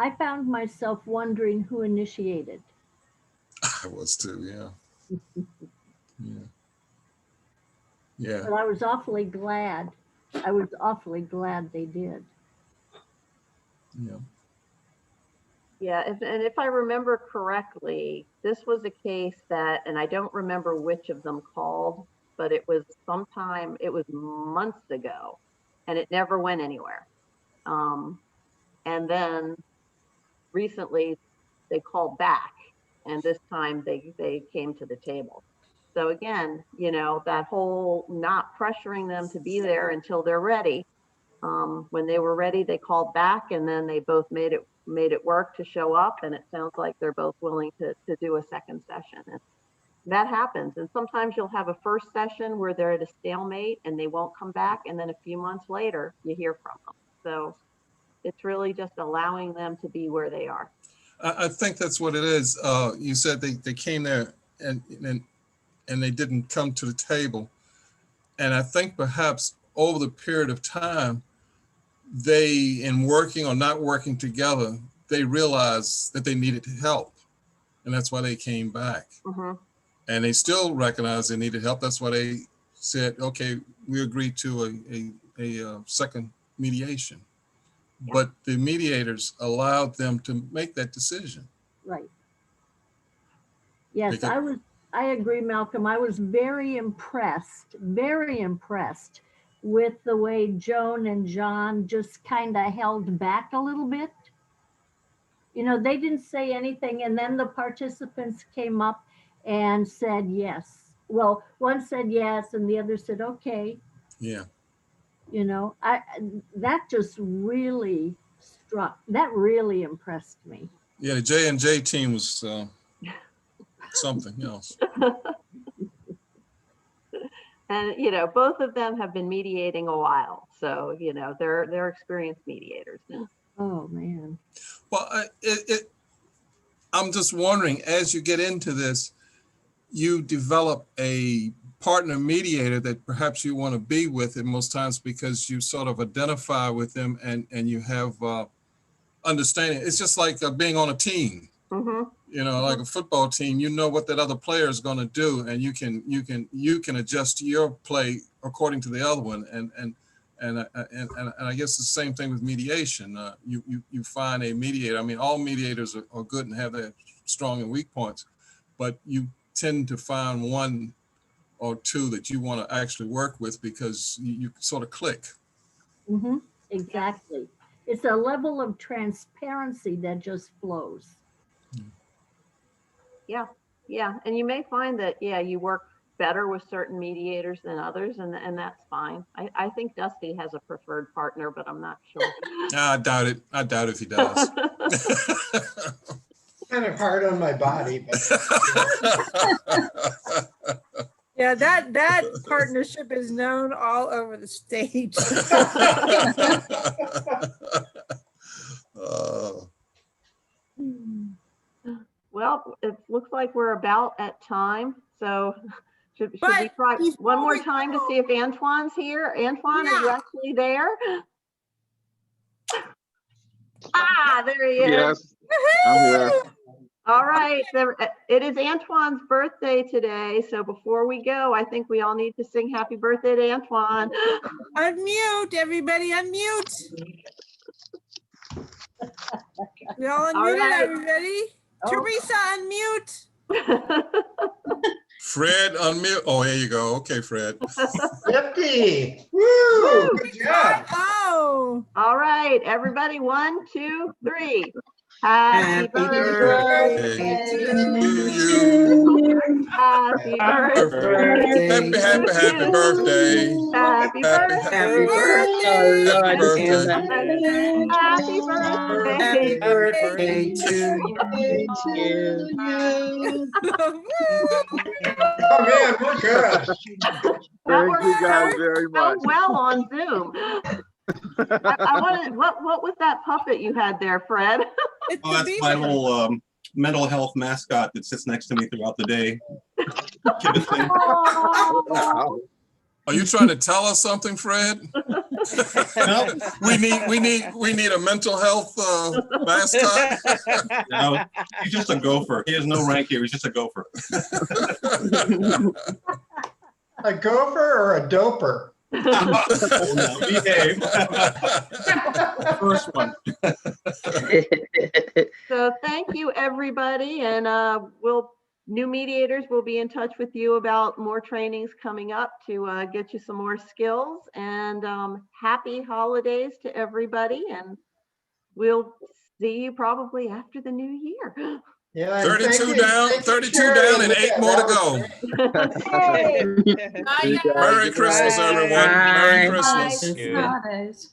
I found myself wondering who initiated. I was too, yeah. Yeah. Yeah. But I was awfully glad. I was awfully glad they did. Yeah. Yeah, and if I remember correctly, this was a case that, and I don't remember which of them called, but it was months ago, and it never went anywhere. And then recently they called back, and this time they came to the table. So again, that whole not pressuring them to be there until they're ready. When they were ready, they called back, and then they both made it work to show up. And it sounds like they're both willing to do a second session. And that happens. And sometimes you'll have a first session where they're at a stalemate and they won't come back. And then a few months later, you hear from them. So it's really just allowing them to be where they are. I think that's what it is. You said they came there and they didn't come to the table. And I think perhaps over the period of time, they, in working or not working together, they realized that they needed help. And that's why they came back. Mm-hmm. And they still recognized they needed help. That's why they said, okay, we agreed to a second mediation. Yeah. But the mediators allowed them to make that decision. Right. Yes, I agree, Malcolm. I was very impressed with the way Joan and John just kind of held back a little bit. They didn't say anything, and then the participants came up and said yes. Well, one said yes, and the other said okay. Yeah. That just really really impressed me. Yeah, the J&J team was something else. And both of them have been mediating a while, so they're experienced mediators. Oh man. Well, I'm just wondering, as you get into this, you develop a partner mediator that perhaps you want to be with it most times because you sort of identify with them and you have understanding. It's just like being on a team. Mm-hmm. Like a football team, you know what that other player is going to do, and you can adjust your play according to the other one. And I guess the same thing with mediation. You find a mediator. I mean, all mediators are good and have their strong and weak points, but you tend to find one or two that you want to actually work with because you sort of click. Mm-hmm. Exactly. It's a level of transparency that just flows. Yeah. And you may find that, you work better with certain mediators than others, and that's fine. I think Dusty has a preferred partner, but I'm not sure. I doubt it. I doubt if he does. Kind of hard on my body, but. Yeah, that partnership is known all over the stage. Well, it looks like we're about at time. So should we try one more time to see if Antoine's here? Antoine, are you actually there? There he is. Yes, I'm here. All right. It is Antoine's birthday today. So before we go, I think we all need to sing happy birthday to Antoine. Unmute, everybody, unmute. We all unmuted, right. everybody. Teresa, unmute. Fred, unmute. Oh, here you go. Okay, Fred. Yippee! Woo! Good job. Oh. All right, everybody. 1, 2, 3. Happy birthday to you. Happy birthday. Happy birthday. Happy birthday. Happy birthday. Happy birthday. Happy birthday to you. Oh man, we're good. Thank you guys very much. So well on Zoom. I wanted, what was that puppet you had there, Fred? Oh, that's my little mental health mascot that sits next to me throughout the day. Are you trying to tell us something, Fred? No, We need a mental health mascot. no, he's just a gopher. He has no rank here. He's just a gopher. A gopher or a doper? Oh, no, behave. First one. So thank you, everybody. And new mediators will be in touch with you about more trainings coming up to get you some more skills. And happy holidays to everybody. And we'll see you probably after the new year. Yeah. 32 down, 32 down, and 8 more to go. Hey. Merry Christmas, everyone. Merry Christmas. Nice holidays.